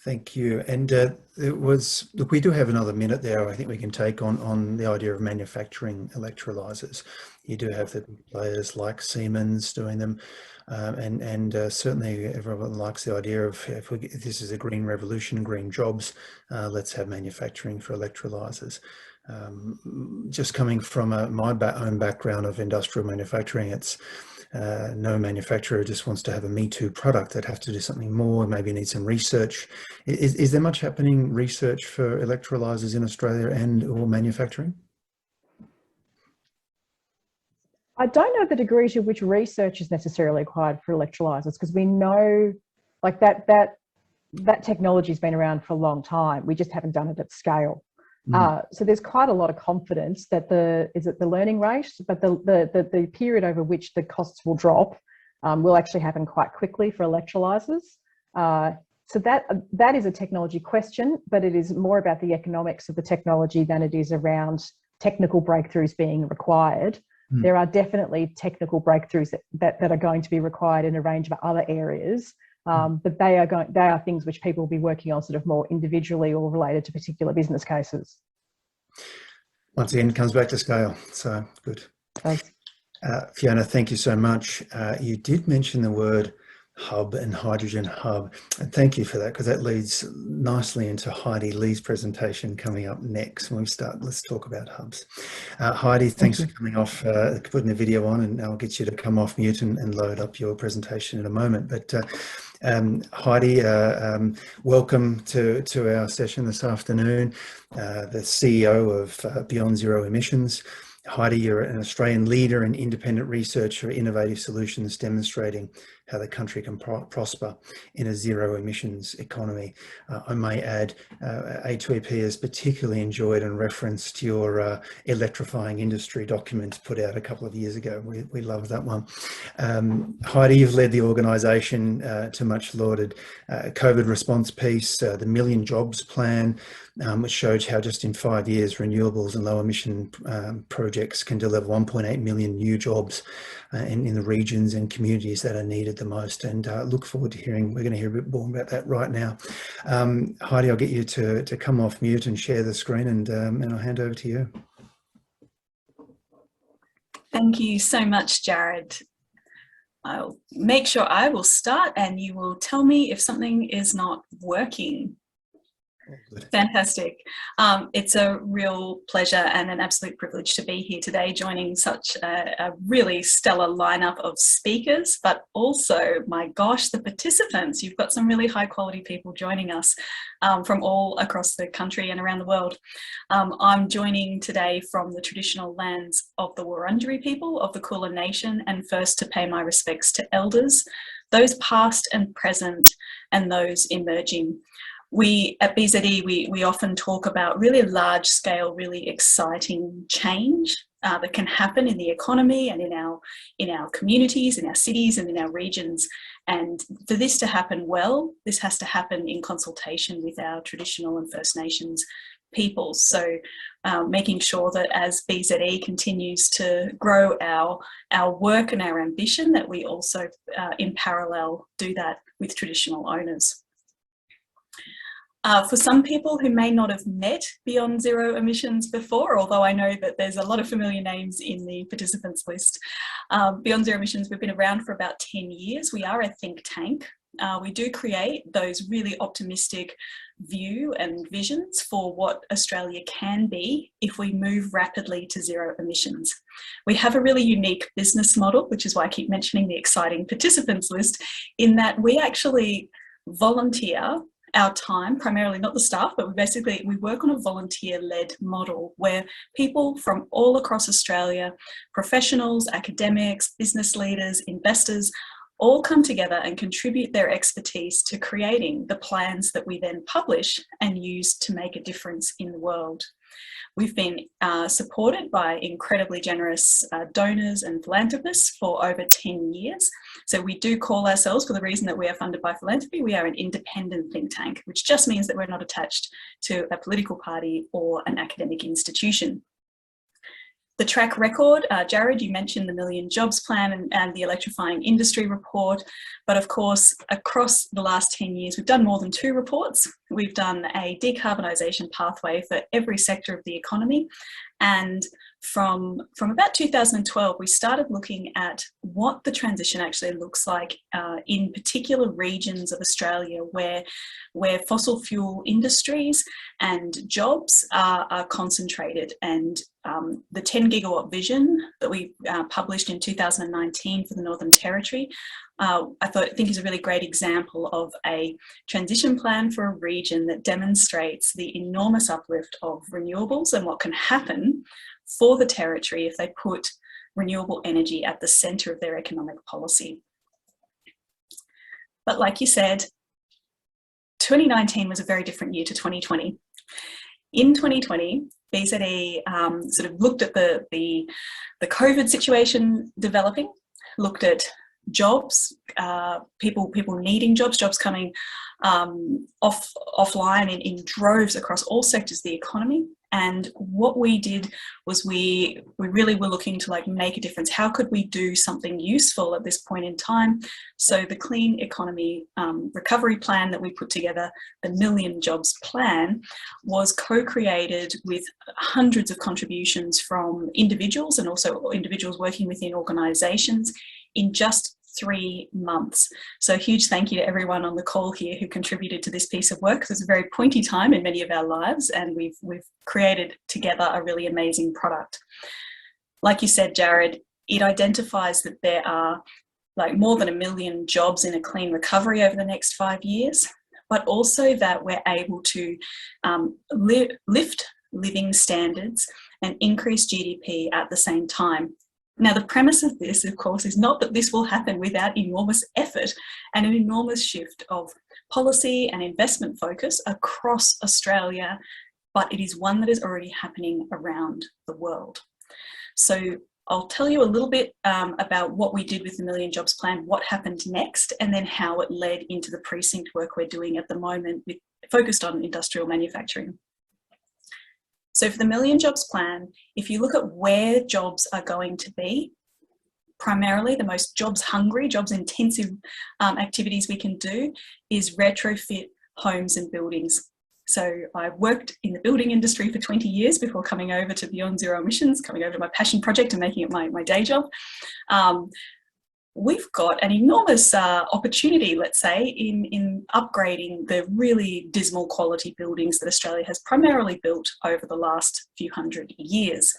Thank you. And look, we do have another minute there. I think we can take on the idea of manufacturing electrolyzers. You do have the players like Siemens doing them, and certainly everyone likes the idea of if this is a green revolution, green jobs, let's have manufacturing for electrolyzers. Just coming from my own background of industrial manufacturing, it's no manufacturer just wants to have a Me Too product. They'd have to do something more, maybe need some research. Is there much happening research for electrolyzers in Australia and or manufacturing? I don't know the degree to which research is necessarily required for electrolyzers, because we know like that technology has been around for a long time. We just haven't done it at scale. So there's quite a lot of confidence that the learning rate, but the period over which the costs will drop will actually happen quite quickly for electrolyzers. So that is a technology question, but it is more about the economics of the technology than it is around technical breakthroughs being required. there are definitely technical breakthroughs that are going to be required in a range of other areas. But they are things which people will be working on sort of more individually or related to particular business cases. Once again, it comes back to scale. So good. Thanks. Fiona, thank you so much. You did mention the word hub and hydrogen hub, and thank you for that, because that leads nicely into Heidi Lee's presentation coming up next. When we start, let's talk about hubs. Heidi, thanks for coming off, putting the video on, and I'll get you to come off mute and load up your presentation in a moment. But Heidi, welcome to our session this afternoon, the CEO of Beyond Zero Emissions. Heidi, you're an Australian leader and independent researcher, innovative solutions demonstrating how the country can prosper in a zero emissions economy. I may add, A2EP has particularly enjoyed and referenced your electrifying industry document put out a couple of years ago. We love that one. Heidi, you've led the organisation to much lauded COVID response piece, the Million Jobs Plan, which showed how just in 5 years renewables and low emission projects can deliver 1.8 million new jobs in the regions and communities that are needed the most. And look forward to hearing, we're going to hear a bit more about that right now. Heidi, I'll get you to come off mute and share the screen, and I'll hand over to you. Thank you so much, Jarrod. I'll make sure I will start and you will tell me if something is not working. Fantastic. It's a real pleasure and an absolute privilege to be here today, joining such a really stellar lineup of speakers, but also, my gosh, the participants. You've got some really high quality people joining us from all across the country and around the world. I'm joining today from the traditional lands of the Wurundjeri people of the Kulin Nation, and first to pay my respects to elders, those past and present, and those emerging. We at BZE, we often talk about really large scale, really exciting change that can happen in the economy and in our communities, in our cities and in our regions. And for this to happen well, this has to happen in consultation with our traditional and First Nations peoples. So making sure that as BZE continues to grow our work and our ambition, that we also in parallel do that with traditional owners. For some people who may not have met Beyond Zero Emissions before, although I know that there's a lot of familiar names in the participants list, Beyond Zero Emissions, we've been around for about 10 years. We are a think tank. We do create those really optimistic view and visions for what Australia can be if we move rapidly to zero emissions. We have a really unique business model, which is why I keep mentioning the exciting participants list, in that we actually volunteer our time, primarily not the staff, but we work on a volunteer-led model where people from all across Australia, professionals, academics, business leaders, investors, all come together and contribute their expertise to creating the plans that we then publish and use to make a difference in the world. We've been supported by incredibly generous donors and philanthropists for over 10 years. So we do call ourselves, for the reason that we are funded by philanthropy, we are an independent think tank, which just means that we're not attached to a political party or an academic institution. The track record, Jarrod, you mentioned the Million Jobs Plan and the Electrifying Industry Report, but of course, across the last 10 years, we've done more than 2 reports. We've done a decarbonisation pathway for every sector of the economy, and from about 2012, we started looking at what the transition actually looks like in particular regions of Australia where fossil fuel industries and jobs are concentrated. And the 10 gigawatt vision that we published in 2019 for the Northern Territory, I think is a really great example of a transition plan for a region that demonstrates the enormous uplift of renewables and what can happen for the territory if they put renewable energy at the centre of their economic policy. But like you said, 2019 was a very different year to 2020. In 2020, BZE sort of looked at the COVID situation developing, looked at jobs, people needing jobs coming offline in droves across all sectors of the economy. And what we did was we really were looking to like make a difference. How could we do something useful at this point in time? So the Clean Economy Recovery Plan that we put together, the Million Jobs Plan, was co-created with hundreds of contributions from individuals and also individuals working within organisations in just 3 months. So a huge thank you to everyone on the call here who contributed to this piece of work. It was a very pointy time in many of our lives, and we've created together a really amazing product. Like you said, Jarrod, it identifies that there are like more than 1 million jobs in a clean recovery over the next 5 years, but also that we're able to lift living standards and increase GDP at the same time. Now, the premise of this, of course, is not that this will happen without enormous effort and an enormous shift of policy and investment focus across Australia, but it is one that is already happening around the world. So I'll tell you a little bit about what we did with the Million Jobs Plan, what happened next, and then how it led into the precinct work we're doing at the moment, focused on industrial manufacturing. So for the Million Jobs Plan, if you look at where jobs are going to be, primarily the most jobs hungry, jobs intensive activities we can do is retrofit homes and buildings. So I worked in the building industry for 20 years before coming over to Beyond Zero Emissions, coming over to my passion project and making it my day job. We've got an enormous opportunity, let's say, in upgrading the really dismal quality buildings that Australia has primarily built over the last few hundred years,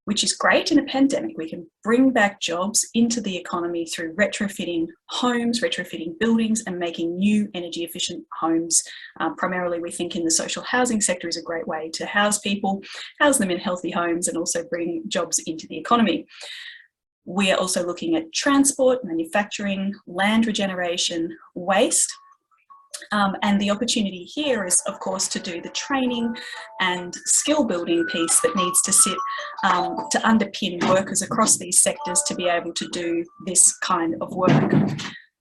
which is great in a pandemic. We can bring back jobs into the economy through retrofitting homes, retrofitting buildings, and making new energy efficient homes. Primarily, we think in the social housing sector is a great way to house people, house them in healthy homes, and also bring jobs into the economy. We are also looking at transport, manufacturing, land regeneration, waste. And the opportunity here is, of course, to do the training and skill building piece that needs to sit to underpin workers across these sectors to be able to do this kind of work.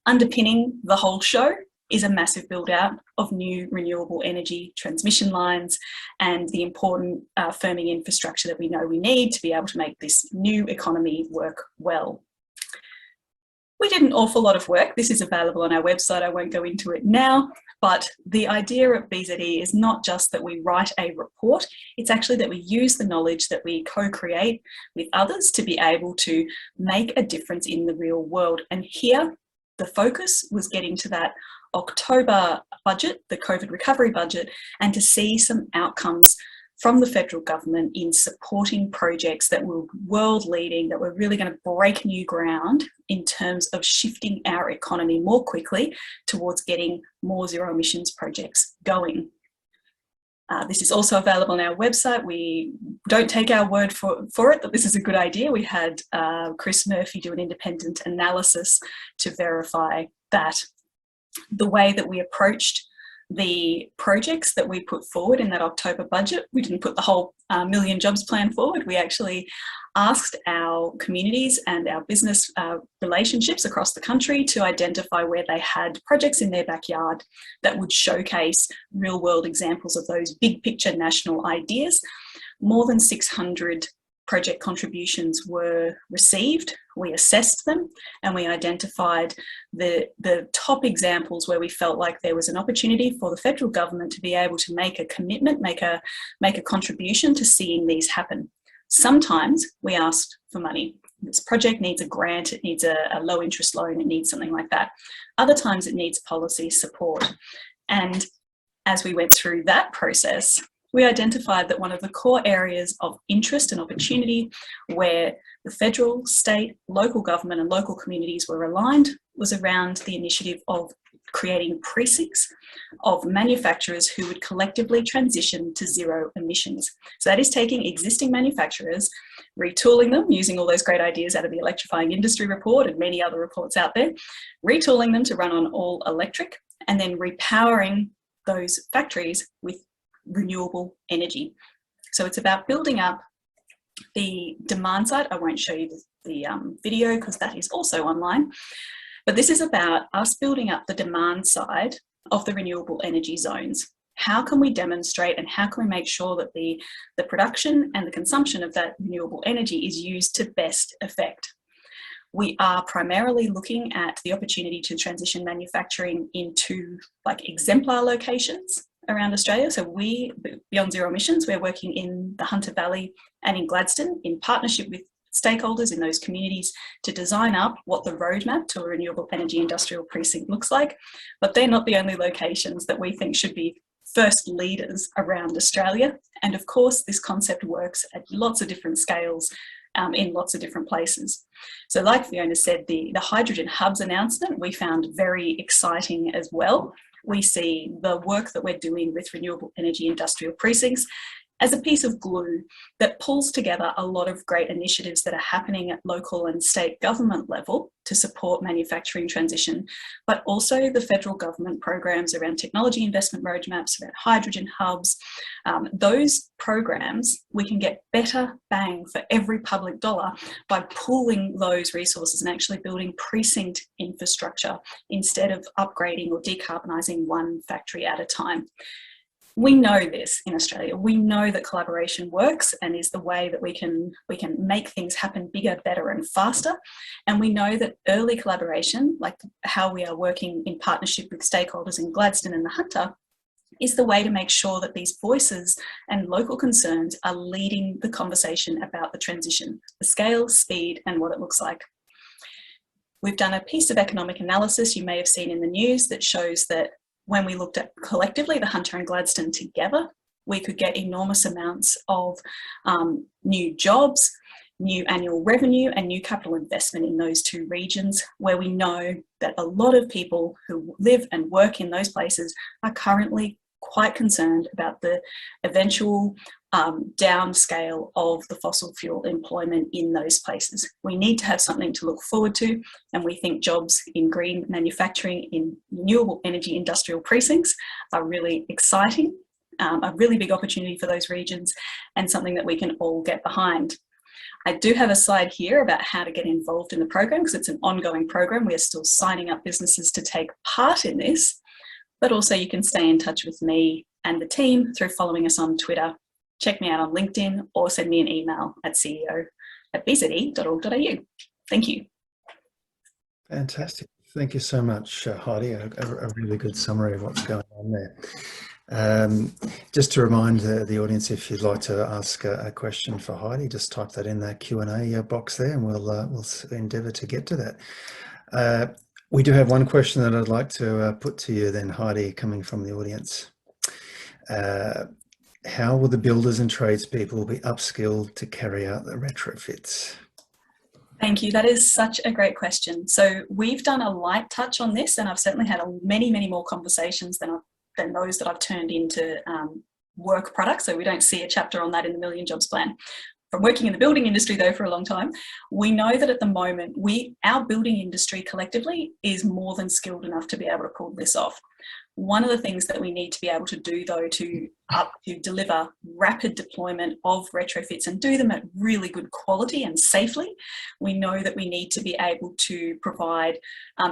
Underpinning the whole show is a massive build out of new renewable energy transmission lines and the important firming infrastructure that we know we need to be able to make this new economy work well. We did an awful lot of work. This is available on our website. I won't go into it now, but the idea of BZE is not just that we write a report, it's actually that we use the knowledge that we co-create with others to be able to make a difference in the real world. And here, the focus was getting to that October budget, the COVID recovery budget, and to see some outcomes from the federal government in supporting projects that were world leading, that were really going to break new ground in terms of shifting our economy more quickly towards getting more zero emissions projects going. This is also available on our website. We don't take our word for it that this is a good idea. We had Chris Murphy do an independent analysis to verify that. The way that we approached the projects that we put forward in that October budget, we didn't put the whole Million Jobs Plan forward. We actually asked our communities and our business relationships across the country to identify where they had projects in their backyard that would showcase real world examples of those big picture national ideas. More than 600 project contributions were received. We assessed them and we identified the top examples where we felt like there was an opportunity for the federal government to be able to make a commitment, make a contribution to seeing these happen. Sometimes we asked for money. This project needs a grant, it needs a low interest loan, it needs something like that. Other times it needs policy support. And as we went through that process, we identified that one of the core areas of interest and opportunity where the federal, state, local government and local communities were aligned was around the initiative of creating precincts of manufacturers who would collectively transition to zero emissions. So that is taking existing manufacturers, retooling them, using all those great ideas out of the Electrifying Industry report and many other reports out there, retooling them to run on all electric, and then repowering those factories with renewable energy. So it's about building up The demand side, I won't show you the video because that is also online, but this is about us building up the demand side of the renewable energy zones. How can we demonstrate and how can we make sure that the production and the consumption of that renewable energy is used to best effect? We are primarily looking at the opportunity to transition manufacturing into like exemplar locations around Australia. So we, Beyond Zero Emissions, we're working in the Hunter Valley and in Gladstone in partnership with stakeholders in those communities to design up what the roadmap to a renewable energy industrial precinct looks like. But they're not the only locations that we think should be first leaders around Australia. And of course, this concept works at lots of different scales in lots of different places. So like Fiona said, the hydrogen hubs announcement we found very exciting as well. We see the work that we're doing with renewable energy industrial precincts as a piece of glue that pulls together a lot of great initiatives that are happening at local and state government level to support manufacturing transition, but also the federal government programs around technology investment roadmaps, around hydrogen hubs. Those programs, we can get better bang for every public dollar by pooling those resources and actually building precinct infrastructure instead of upgrading or decarbonising one factory at a time. We know this in Australia. We know that collaboration works and is the way that we can make things happen bigger, better and faster. And we know that early collaboration, like how we are working in partnership with stakeholders in Gladstone and the Hunter, is the way to make sure that these voices and local concerns are leading the conversation about the transition, the scale, speed and what it looks like. We've done a piece of economic analysis you may have seen in the news that shows that when we looked at collectively the Hunter and Gladstone together, we could get enormous amounts of new jobs, new annual revenue and new capital investment in those two regions, where we know that a lot of people who live and work in those places are currently quite concerned about the eventual downscale of the fossil fuel employment in those places. We need to have something to look forward to, and we think jobs in green manufacturing in renewable energy industrial precincts are really exciting, a really big opportunity for those regions and something that we can all get behind. I do have a slide here about how to get involved in the program because it's an ongoing program. We are still signing up businesses to take part in this, but also you can stay in touch with me and the team through following us on Twitter. Check me out on LinkedIn or send me an email at ceo@bze.org.au. Thank you. Fantastic. Thank you so much, Heidi. A really good summary of what's going on there. Just to remind the audience, if you'd like to ask a question for Heidi, just type that in that Q&A box there and we'll endeavour to get to that. We do have one question that I'd like to put to you then, Heidi, coming from the audience. How will the builders and tradespeople be upskilled to carry out the retrofits? Thank you. That is such a great question. So we've done a light touch on this, and I've certainly had many, many more conversations than those that I've turned into work products. So we don't see a chapter on that in the Million Jobs Plan. From working in the building industry though for a long time, we know that at the moment our building industry collectively is more than skilled enough to be able to pull this off. One of the things that we need to be able to do though to deliver rapid deployment of retrofits and do them at really good quality and safely, we know that we need to be able to provide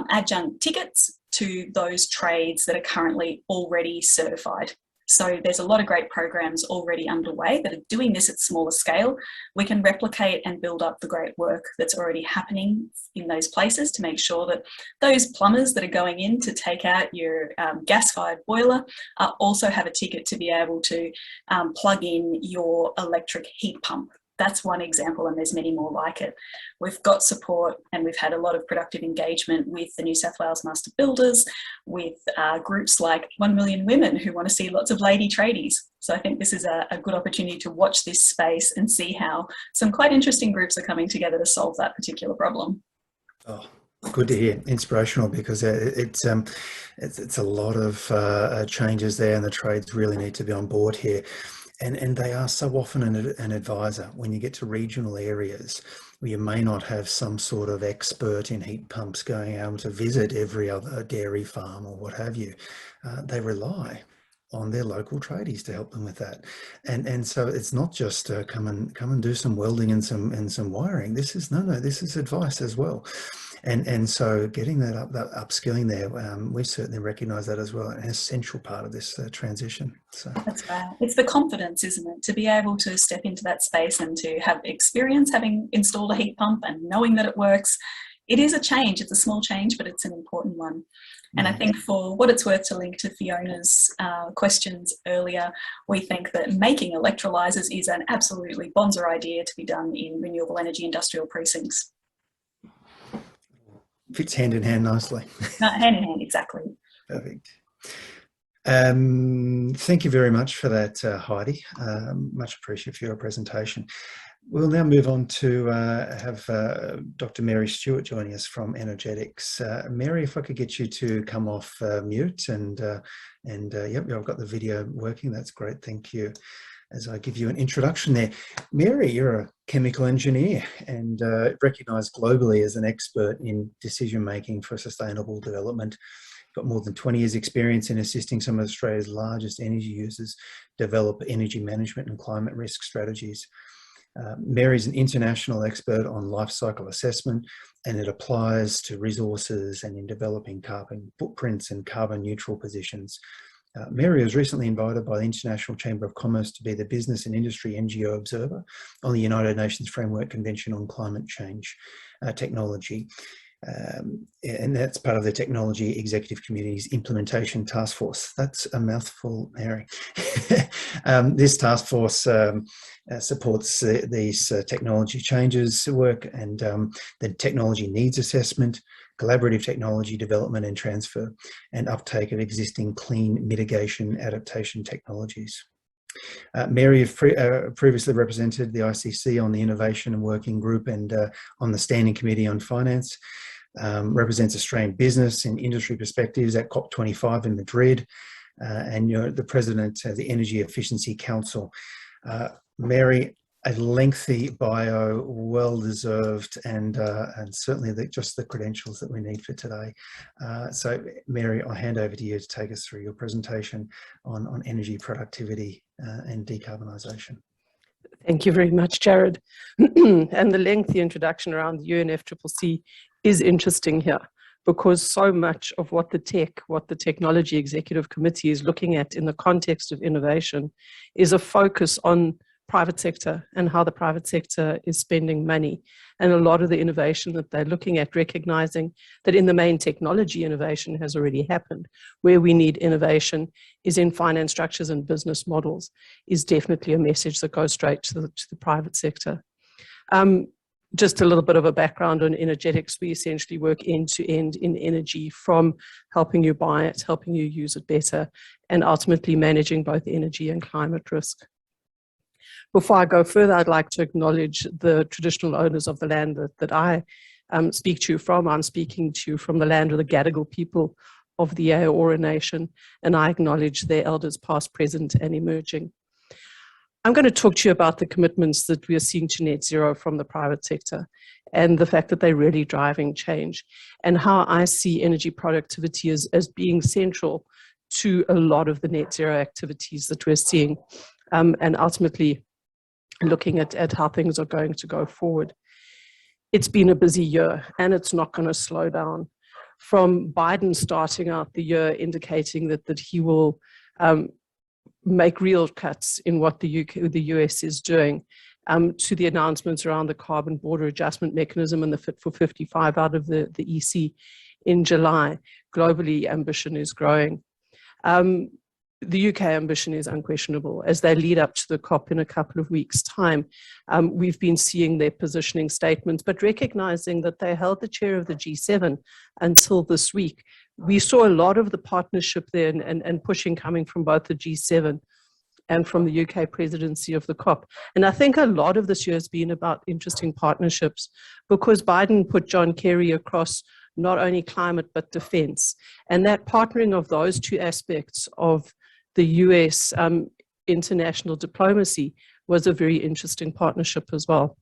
adjunct tickets to those trades that are currently already certified. So there's a lot of great programs already underway that are doing this at smaller scale. We can replicate and build up the great work that's already happening in those places to make sure that those plumbers that are going in to take out your gas-fired boiler also have a ticket to be able to plug in your electric heat pump. That's one example, and there's many more like it. We've got support and we've had a lot of productive engagement with the New South Wales Master Builders, with groups like 1 Million Women who want to see lots of lady tradies. So I think this is a good opportunity to watch this space and see how some quite interesting groups are coming together to solve that particular problem. Oh, good to hear. Inspirational, because it's a lot of changes there, and the trades really need to be on board here. And they are so often an advisor when you get to regional areas where you may not have some sort of expert in heat pumps going out to visit every other dairy farm or what have you. They rely on their local tradies to help them with that. And so it's not just come and do some welding and some wiring. This is this is advice as well. And so getting that upskilling there, we certainly recognise that as well, an essential part of this transition. So that's right. It's the confidence, isn't it, to be able to step into that space and to have experience having installed a heat pump and knowing that it works. It is a change. It's a small change, but it's an important one. And I think for what it's worth, to link to Fiona's questions earlier, we think that making electrolyzers is an absolutely bonza idea to be done in renewable energy industrial precincts. Fits hand in hand nicely. Hand in hand, exactly. Perfect. Thank you very much for that, Heidi. Much appreciated for your presentation. We'll now move on to have Dr. Mary Stewart joining us from Energetics. Mary, if I could get you to come off mute and yep, I've got the video working. That's great. Thank you. As I give you an introduction there, Mary, you're a chemical engineer and recognised globally as an expert in decision-making for sustainable development. Got more than 20 years experience in assisting some of Australia's largest energy users develop energy management and climate risk strategies. Mary is an international expert on life cycle assessment, and it applies to resources and in developing carbon footprints and carbon neutral positions. Mary was recently invited by the International Chamber of Commerce to be the Business and Industry NGO Observer on the United Nations Framework Convention on Climate Change Technology. And that's part of the Technology Executive Committee's Implementation Task Force. That's a mouthful, Mary. This task force supports these technology changes work and the technology needs assessment, collaborative technology development and transfer, and uptake of existing clean mitigation adaptation technologies. Mary has previously represented the ICC on the Innovation and Working Group and on the Standing Committee on Finance, represents Australian business and industry perspectives at COP25 in Madrid, and you're the President of the Energy Efficiency Council. Mary, a lengthy bio, well-deserved, and certainly just the credentials that we need for today. So Mary, I'll hand over to you to take us through your presentation on energy productivity and decarbonisation. Thank you very much, Jarrod. And the lengthy introduction around the UNFCCC is interesting here, because so much of what the Technology Executive Committee is looking at in the context of innovation is a focus on private sector and how the private sector is spending money. And a lot of the innovation that they're looking at, recognizing that in the main technology innovation has already happened. Where we need innovation is in finance structures and business models, is definitely a message that goes straight to the private sector. Just a little bit of a background on Energetics. We essentially work end to end in energy, from helping you buy it, helping you use it better, and ultimately managing both energy and climate risk. Before I go further, I'd like to acknowledge the traditional owners of the land that I speak to you from. I'm speaking to you from the land of the Gadigal people of the Eora Nation, and I acknowledge their elders past, present, and emerging. I'm going to talk to you about the commitments that we are seeing to net zero from the private sector, and the fact that they're really driving change, and how I see energy productivity as being central to a lot of the net zero activities that we're seeing, and ultimately looking at how things are going to go forward. It's been a busy year, and it's not going to slow down. From Biden starting out the year indicating that he will make real cuts in what the US is doing, to the announcements around the carbon border adjustment mechanism and the Fit for 55 out of the EC in July. Globally, ambition is growing. The UK ambition is unquestionable. As they lead up to the COP in a couple of weeks' time, we've been seeing their positioning statements, but recognizing that they held the chair of the G7 until this week. We saw a lot of the partnership there and pushing coming from both the G7 and from the UK presidency of the COP. And I think a lot of this year has been about interesting partnerships, because Biden put John Kerry across not only climate but defense. And that partnering of those two aspects of the US international diplomacy was a very interesting partnership as well.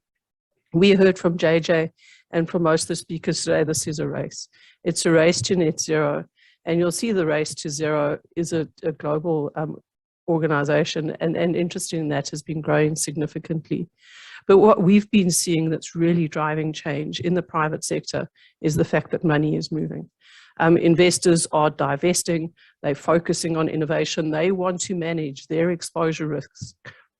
We heard from JJ and from most of the speakers today, this is a race. It's a race to net zero. And you'll see the Race to Zero is a global organization, and interest in that has been growing significantly. But what we've been seeing that's really driving change in the private sector is the fact that money is moving. Investors are divesting, they're focusing on innovation, they want to manage their exposure risks,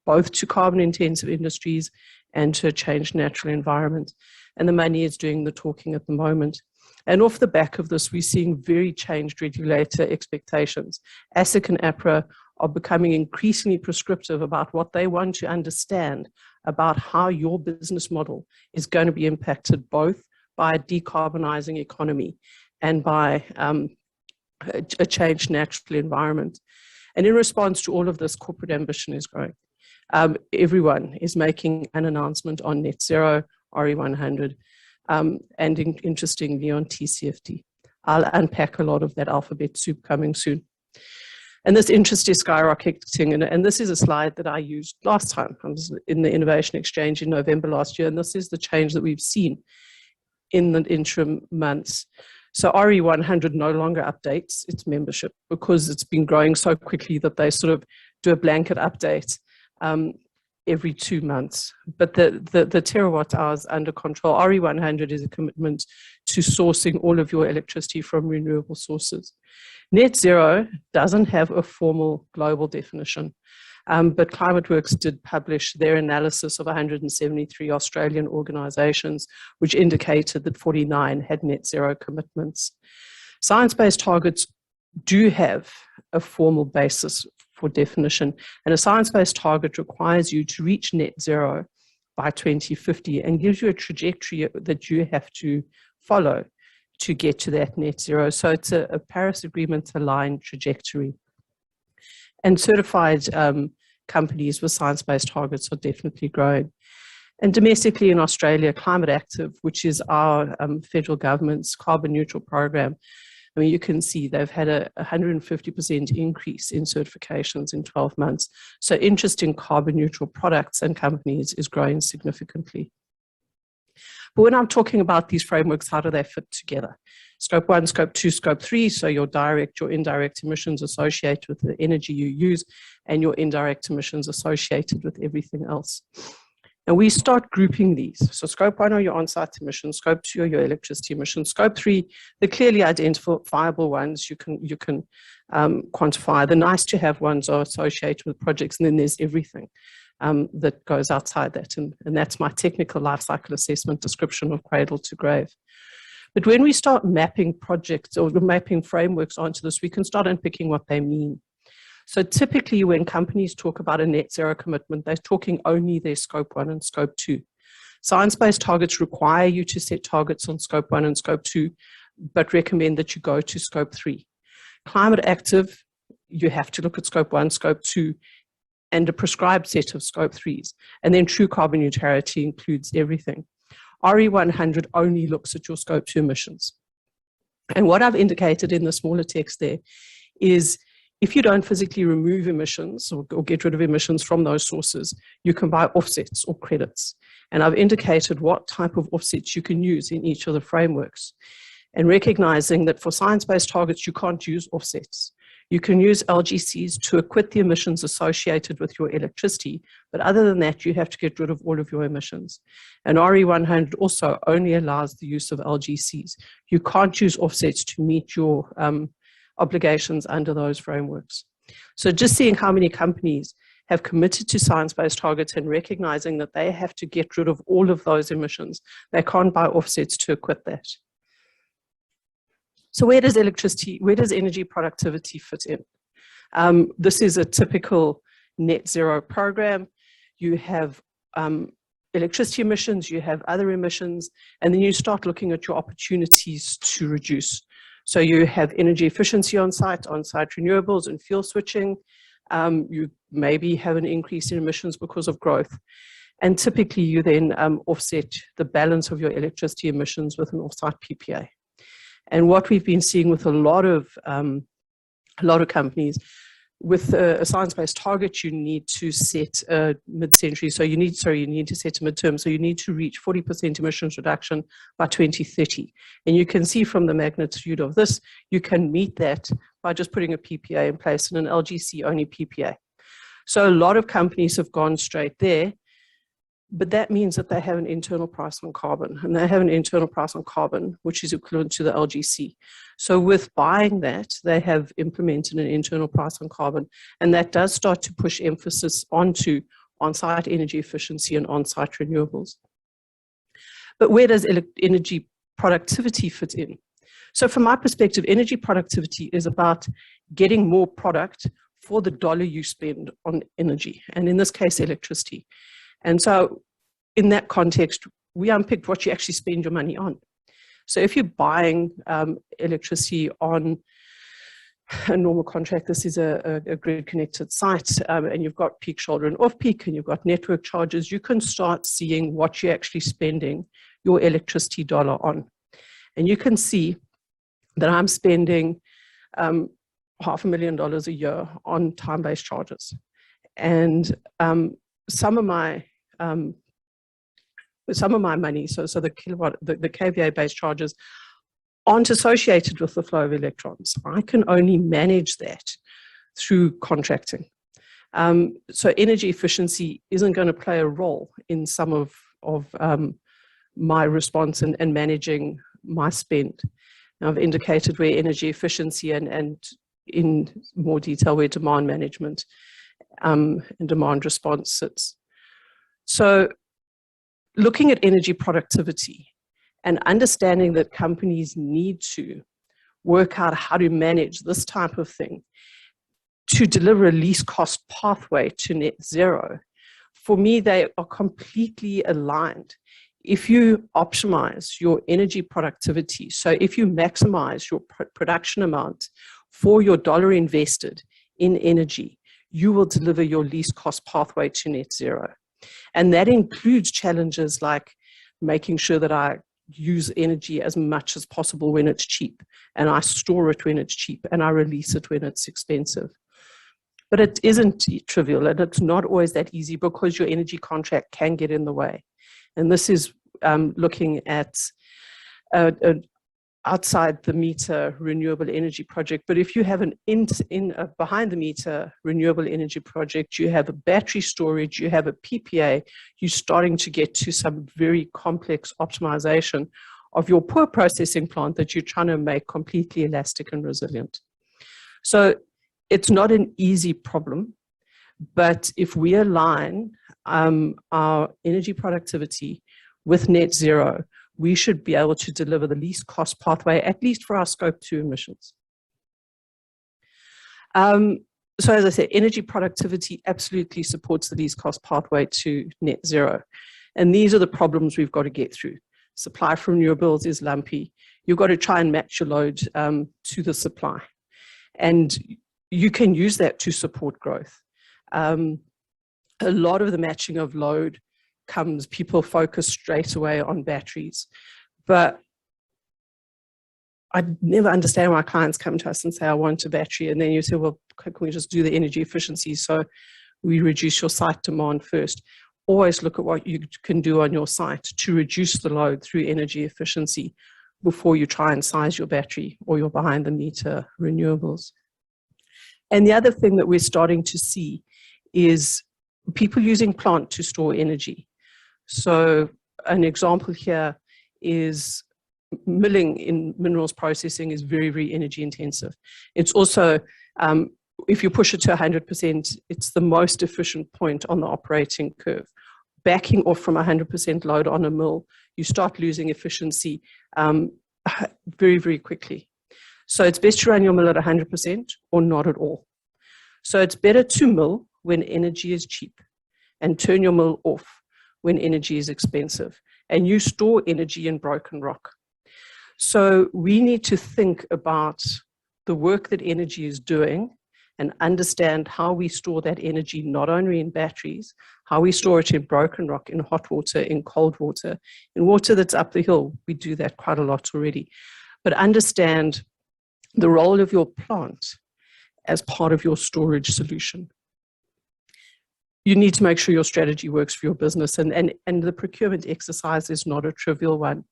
both to carbon intensive industries and to a changed natural environment. And the money is doing the talking at the moment. And off the back of this, we're seeing very changed regulator expectations. ASIC and APRA are becoming increasingly prescriptive about what they want to understand about how your business model is going to be impacted both by a decarbonizing economy and by a changed natural environment. And in response to all of this, corporate ambition is growing. Everyone is making an announcement on net zero, RE100, and interestingly on TCFD. I'll unpack a lot of that alphabet soup coming soon. And this interest is skyrocketing, and this is a slide that I used last time. I was in the Innovation Exchange in November last year, and this is the change that we've seen in the interim months. So RE100 no longer updates its membership because it's been growing so quickly that they sort of do a blanket update every 2 months. But the terawatt hours under control, RE100 is a commitment to sourcing all of your electricity from renewable sources. Net zero doesn't have a formal global definition, but ClimateWorks did publish their analysis of 173 Australian organisations, which indicated that 49 had net zero commitments. Science-based targets do have a formal basis for definition, and a science-based target requires you to reach net zero by 2050 and gives you a trajectory that you have to follow to get to that net zero. So it's a Paris Agreement aligned trajectory. And certified companies with science-based targets are definitely growing. And domestically in Australia, Climate Active, which is our federal government's carbon neutral program, I mean, you can see they've had a 150% increase in certifications in 12 months. So interest in carbon neutral products and companies is growing significantly. But when I'm talking about these frameworks, how do they fit together? Scope 1, Scope 2, Scope 3, so your direct, your indirect emissions associated with the energy you use, and your indirect emissions associated with everything else. And we start grouping these. So Scope 1 are your on-site emissions, Scope 2 are your electricity emissions, Scope 3, the clearly identifiable ones you can quantify. The nice to have ones are associated with projects, and then there's everything that goes outside that. And that's my technical life cycle assessment description of cradle to grave. But when we start mapping projects or mapping frameworks onto this, we can start unpicking what they mean. So typically when companies talk about a net zero commitment, they're talking only their Scope 1 and Scope 2. Science-based targets require you to set targets on Scope 1 and Scope 2, but recommend that you go to Scope 3. Climate Active, you have to look at Scope 1, Scope 2, and a prescribed set of Scope 3s. And then true carbon neutrality includes everything. RE100 only looks at your Scope 2 emissions. And what I've indicated in the smaller text there is if you don't physically remove emissions or get rid of emissions from those sources, you can buy offsets or credits. And I've indicated what type of offsets you can use in each of the frameworks. And recognizing that for science-based targets, you can't use offsets. You can use LGCs to acquit the emissions associated with your electricity, but other than that, you have to get rid of all of your emissions. And RE100 also only allows the use of LGCs. You can't use offsets to meet your obligations under those frameworks. So just seeing how many companies have committed to science-based targets and recognizing that they have to get rid of all of those emissions. They can't buy offsets to acquit that. So where does energy productivity fit in? This is a typical net zero program. You have electricity emissions, you have other emissions, and then you start looking at your opportunities to reduce. So you have energy efficiency on site renewables and fuel switching. You maybe have an increase in emissions because of growth. And typically you then offset the balance of your electricity emissions with an offsite PPA. And what we've been seeing with a lot of companies, with a science-based target, you need to set a mid-century. So you need to set a midterm. So you need to reach 40% emissions reduction by 2030. And you can see from the magnitude of this, you can meet that by just putting a PPA in place, and an LGC-only PPA. So a lot of companies have gone straight there, but that means that they have an internal price on carbon, and they have an internal price on carbon, which is equivalent to the LGC. So with buying that, they have implemented an internal price on carbon, and that does start to push emphasis onto on-site energy efficiency and on-site renewables. But where does energy productivity fit in? So from my perspective, energy productivity is about getting more product for the dollar you spend on energy, and in this case, electricity. And so in that context, we unpicked what you actually spend your money on. So if you're buying electricity on a normal contract, this is a grid-connected site, and you've got peak, shoulder, and off-peak, and you've got network charges, you can start seeing what you're actually spending your electricity dollar on. And you can see that I'm spending $500,000 a year on time-based charges. And some of my money, so the kilowatt, the kVA-based charges aren't associated with the flow of electrons. I can only manage that through contracting. So energy efficiency isn't going to play a role in some of my response and managing my spend. Now, I've indicated where energy efficiency and in more detail where demand management and demand response sits. So looking at energy productivity and understanding that companies need to work out how to manage this type of thing to deliver a least cost pathway to net zero, for me, they are completely aligned. If you optimize your energy productivity, so if you maximize your production amount for your dollar invested in energy, you will deliver your least cost pathway to net zero. And that includes challenges like making sure that I use energy as much as possible when it's cheap, and I store it when it's cheap, and I release it when it's expensive. But it isn't trivial, and it's not always that easy because your energy contract can get in the way. And this is looking at an outside the meter renewable energy project. But if you have an behind the meter renewable energy project, you have a battery storage, you have a PPA, you're starting to get to some very complex optimization of your poor processing plant that you're trying to make completely elastic and resilient. So it's not an easy problem, but if we align our energy productivity with net zero, we should be able to deliver the least cost pathway, at least for our scope 2 emissions. So as I said, energy productivity absolutely supports the least cost pathway to net zero. And these are the problems we've got to get through. Supply from renewables is lumpy. You've got to try and match your load to the supply. And you can use that to support growth. A lot of the matching of load comes, people focus straight away on batteries. But I never understand why clients come to us and say, I want a battery. And then you say, well, can we just do the energy efficiency so we reduce your site demand first? Always look at what you can do on your site to reduce the load through energy efficiency before you try and size your battery or your behind the meter renewables. And the other thing that we're starting to see is people using plant to store energy. So an example here is milling in minerals processing is very, very energy intensive. It's also, if you push it to 100%, it's the most efficient point on the operating curve. Backing off from 100% load on a mill, you start losing efficiency very, very quickly. So it's best to run your mill at 100% or not at all. So it's better to mill when energy is cheap and turn your mill off when energy is expensive. And you store energy in broken rock. So we need to think about the work that energy is doing and understand how we store that energy, not only in batteries, how we store it in broken rock, in hot water, in cold water, in water that's up the hill. We do that quite a lot already. But understand the role of your plant as part of your storage solution. You need to make sure your strategy works for your business, and the procurement exercise is not a trivial one.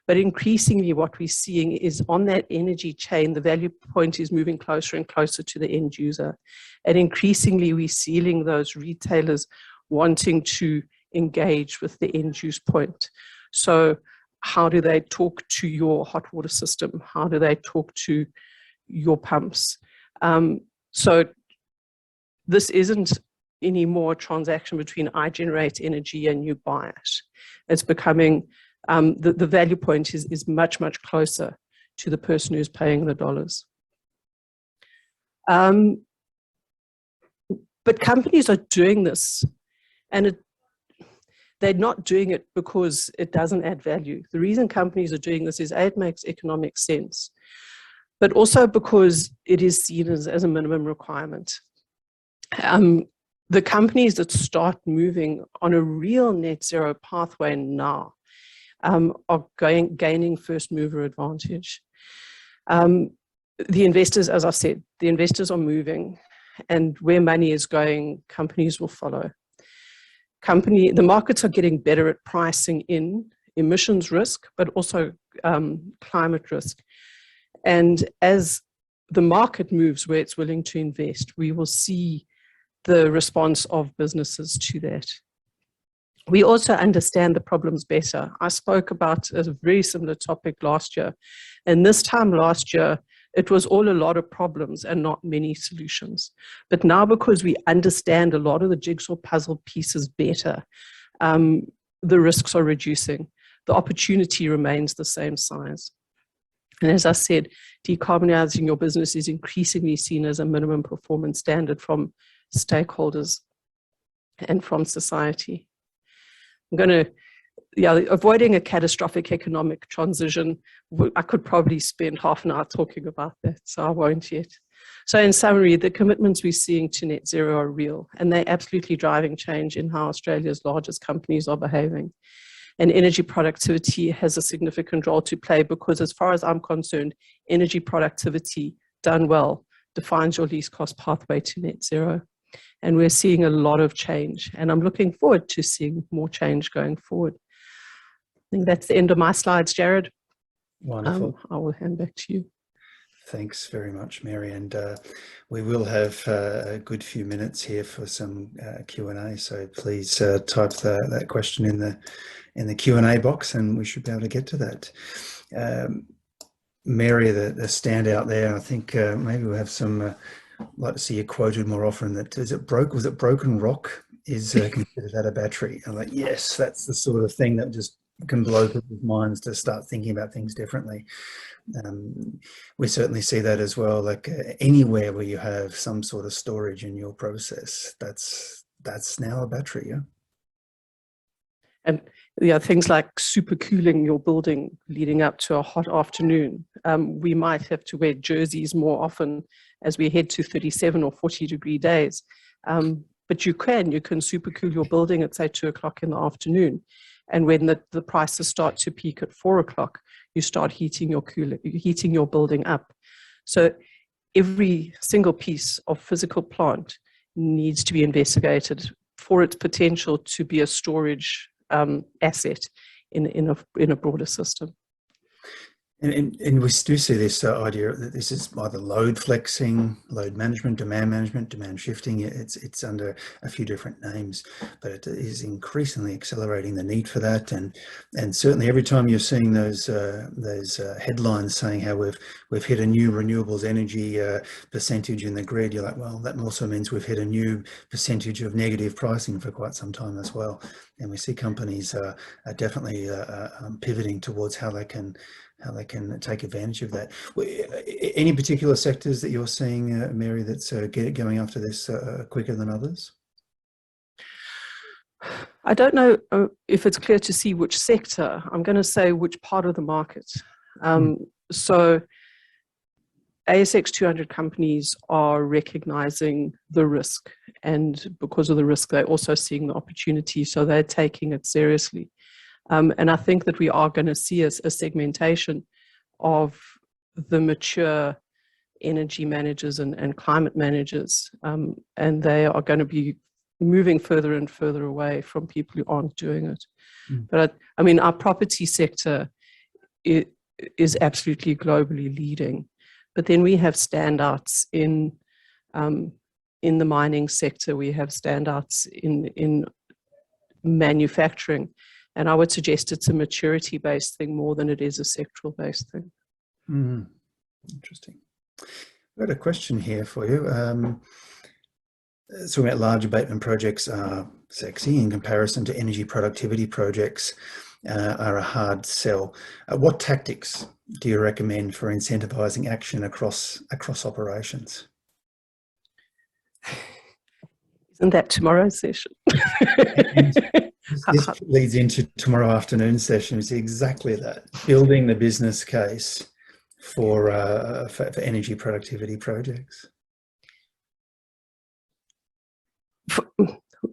But increasingly what we're seeing is on that energy chain, the value point is moving closer and closer to the end user. And increasingly we're seeing those retailers wanting to engage with the end use point. So how do they talk to your hot water system? How do they talk to your pumps? So this isn't anymore a transaction between I generate energy and you buy it. It's becoming, the value point is much, much closer to the person who's paying the dollars. But companies are doing this, and they're not doing it because it doesn't add value. The reason companies are doing this is A, it makes economic sense, but also because it is seen as a minimum requirement. The companies that start moving on a real net zero pathway now are gaining first mover advantage. The investors, as I said, the investors are moving, and where money is going, companies will follow. The markets are getting better at pricing in emissions risk, but also climate risk. And as the market moves where it's willing to invest, we will see the response of businesses to that. We also understand the problems better. I spoke about a very similar topic last year, and this time last year, it was all a lot of problems and not many solutions. But now, because we understand a lot of the jigsaw puzzle pieces better, the risks are reducing. The opportunity remains the same size. And as I said, decarbonizing your business is increasingly seen as a minimum performance standard from stakeholders and from society. I'm going to, avoiding a catastrophic economic transition, I could probably spend half an hour talking about that, so I won't yet. So in summary, the commitments we're seeing to net zero are real, and they're absolutely driving change in how Australia's largest companies are behaving. And energy productivity has a significant role to play because, as far as I'm concerned, energy productivity done well defines your least cost pathway to net zero. And we're seeing a lot of change, and I'm looking forward to seeing more change going forward. I think that's the end of my slides, Jarrod. Wonderful. I will hand back to you. Thanks very much, Mary. And we will have a good few minutes here for some Q&A. So please type that question in the Q&A box, and we should be able to get to that. Mary, the standout there, I think maybe we'll have some. I'd like to see you quoted more often. That was it broken rock is considered that a battery? I'm like, yes, that's the sort of thing that just can blow people's minds to start thinking about things differently. We certainly see that as well. Like anywhere where you have some sort of storage in your process, that's now a battery. Yeah. And things like supercooling your building leading up to a hot afternoon. We might have to wear jerseys more often as we head to 37 or 40-degree days. But you can supercool your building at, say, 2 o'clock in the afternoon. And when the prices start to peak at 4 o'clock, you start heating your building up. So every single piece of physical plant needs to be investigated for its potential to be a storage asset in a broader system. And we do see this idea that this is either load flexing, load management, demand shifting. It's under a few different names, but it is increasingly accelerating the need for that. And certainly every time you're seeing those headlines saying how we've hit a new renewables energy percentage in the grid, you're like, well, that also means we've hit a new percentage of negative pricing for quite some time as well. And we see companies are definitely pivoting towards how they can take advantage of that. Any particular sectors that you're seeing, Mary, that's going after this quicker than others? I don't know if it's clear to see which sector. I'm going to say which part of the market. So ASX 200 companies are recognizing the risk, and because of the risk, they're also seeing the opportunity, so they're taking it seriously. And I think that we are going to see a segmentation of the mature energy managers and climate managers, and they are going to be moving further and further away from people who aren't doing it. But I mean, our property sector is absolutely globally leading, but then we have standouts in the mining sector, we have standouts in manufacturing, and I would suggest it's a maturity-based thing more than it is a sectoral-based thing. Interesting. I've got a question here for you. Talking about large abatement projects are sexy in comparison to energy productivity projects are a hard sell. What tactics do you recommend for incentivising action across operations? Isn't that tomorrow's session? This leads into tomorrow afternoon session. It's exactly that, building the business case for energy productivity projects.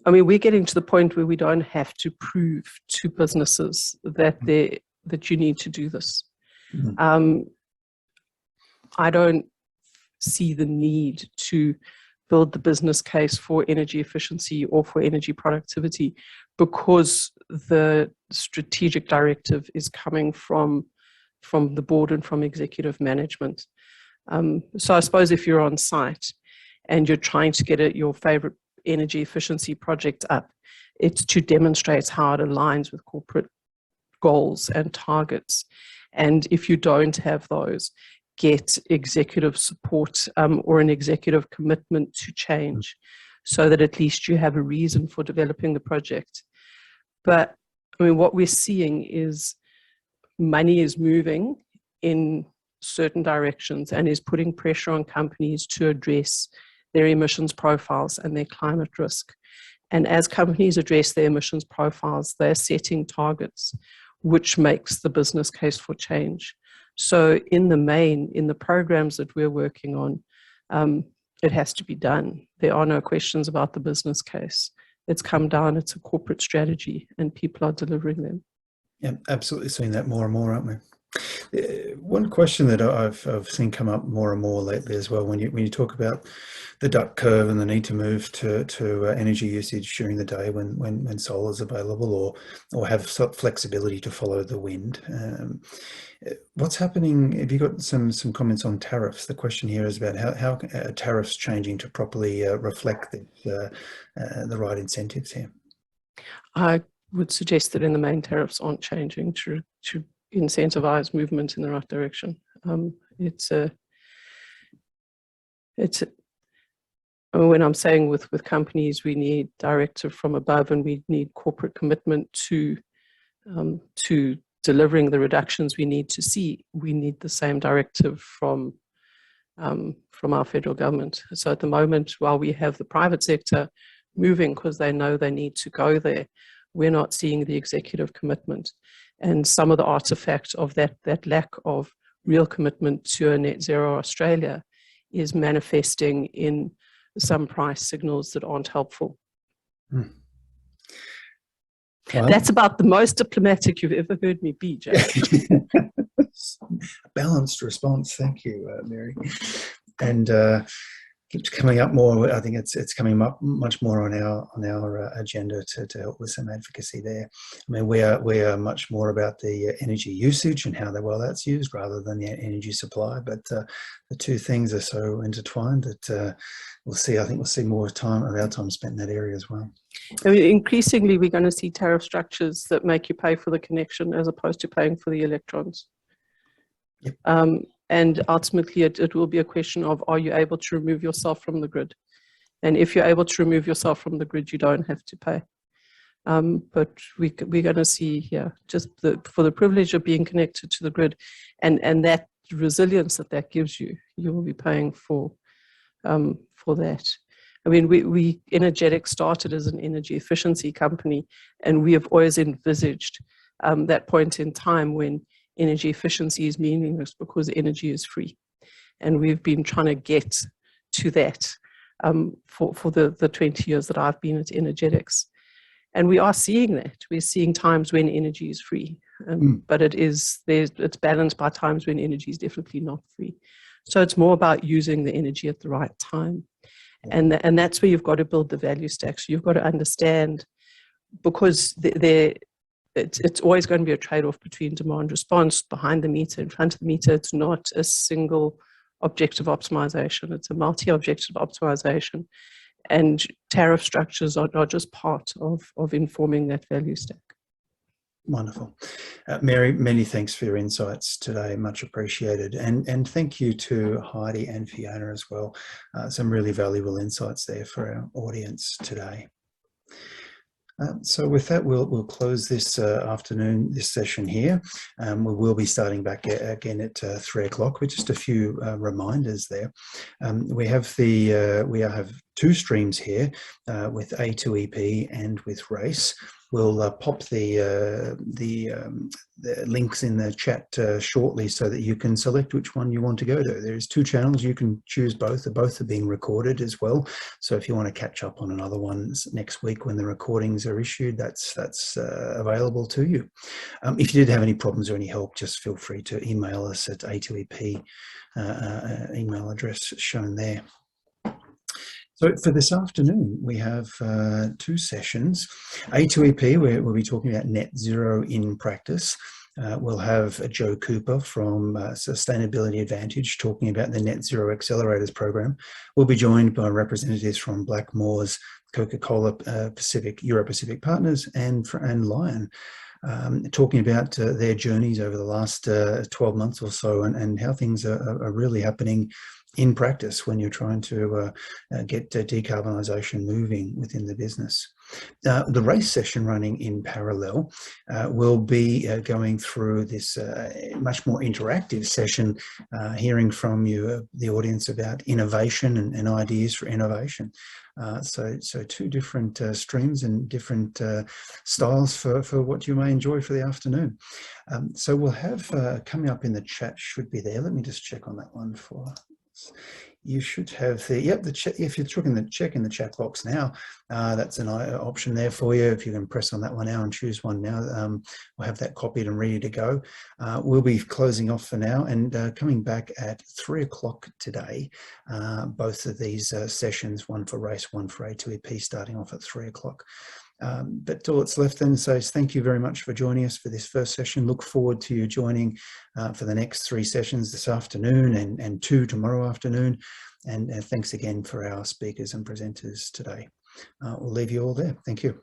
I mean, we're getting to the point where we don't have to prove to businesses that you need to do this. I don't see the need to build the business case for energy efficiency or for energy productivity, because the strategic directive is coming from the board and from executive management. So I suppose if you're on site and you're trying to get your favorite energy efficiency project up, it's to demonstrate how it aligns with corporate goals and targets. And if you don't have those, get executive support or an executive commitment to change, so that at least you have a reason for developing the project. But I mean, what we're seeing is money is moving in certain directions and is putting pressure on companies to address their emissions profiles and their climate risk. And as companies address their emissions profiles, they're setting targets, which makes the business case for change. So in the main, in the programs that we're working on, it has to be done. There are no questions about the business case. It's come down, it's a corporate strategy, and people are delivering them. Yeah, absolutely seeing that more and more, aren't we? One question that I've seen come up more and more lately as well, when you talk about the duck curve and the need to move to energy usage during the day when solar is available, or have flexibility to follow the wind. What's happening? Have you got some comments on tariffs? The question here is about how tariffs changing to properly reflect the right incentives here. I would suggest that in the main, tariffs aren't changing to incentivize movement in the right direction. When I'm saying with companies, we need directive from above, and we need corporate commitment to delivering the reductions we need to see. We need the same directive from our federal government. So at the moment, while we have the private sector moving because they know they need to go there, we're not seeing the executive commitment. And some of the artifact of that lack of real commitment to a net zero Australia is manifesting in some price signals that aren't helpful. Well, that's about the most diplomatic you've ever heard me be, Jack. Balanced response, thank you, Mary. And keeps coming up more. I think it's coming up much more on our agenda to help with some advocacy there. I mean, we are much more about the energy usage and how well that's used rather than the energy supply. But the two things are so intertwined that we'll see. I think we'll see more of our time spent in that area as well. I mean, increasingly, we're going to see tariff structures that make you pay for the connection as opposed to paying for the electrons. Yep. And ultimately, it will be a question of, are you able to remove yourself from the grid? And if you're able to remove yourself from the grid, you don't have to pay. But we're going to see here, just for the privilege of being connected to the grid and that resilience that gives you, you will be paying for that. I mean, we Energetic started as an energy efficiency company, and we have always envisaged that point in time when energy efficiency is meaningless because energy is free. And we've been trying to get to that for the 20 years that I've been at Energetics. And we are seeing that. We're seeing times when energy is free, but it's balanced by times when energy is definitely not free. So it's more about using the energy at the right time. And that's where you've got to build the value stack. So you've got to understand, because it's always going to be a trade-off between demand response, behind the meter, in front of the meter. It's not a single objective optimization. It's a multi-objective optimization. And tariff structures are just part of informing that value stack. Wonderful. Mary, many thanks for your insights today. Much appreciated. And thank you to Heidi and Fiona as well. Some really valuable insights there for our audience today. So with that, we'll close this this session here. We will be starting back again at 3 o'clock with just a few reminders there. We have two streams here with A2EP and with race. We'll pop the links in the chat shortly so that you can select which one you want to go to. There's 2 channels. You can choose both. Both are being recorded as well. So if you want to catch up on another one next week when the recordings are issued, that's available to you. If you did have any problems or any help, just feel free to email us at A2EP email address shown there. So for this afternoon, we have 2 sessions. A2EP, we'll be talking about net zero in practice. We'll have Joe Cooper from Sustainability Advantage talking about the Net Zero Accelerators program. We'll be joined by representatives from Blackmores, Coca-Cola Euro-Pacific Partners and Lion, talking about their journeys over the last 12 months or so and how things are really happening in practice when you're trying to get decarbonisation moving within the business. The race session running in parallel will be going through this much more interactive session, hearing from you, the audience, about innovation and ideas for innovation. So 2 different streams and different styles for what you may enjoy for the afternoon. So we'll have coming up in the chat, should be there. Let me just check on that one for us. You should have the chat. If you're check in the chat box now, that's an option there for you. If you can press on that one now and choose one now, we'll have that copied and ready to go. We'll be closing off for now and coming back at 3 o'clock today. Both of these sessions, one for race, one for A2EP, starting off at 3 o'clock. But all that's left then says thank you very much for joining us for this first session. Look forward to you joining for the next 3 sessions this afternoon and 2 tomorrow afternoon. And thanks again for our speakers and presenters today. We'll leave you all there. Thank you.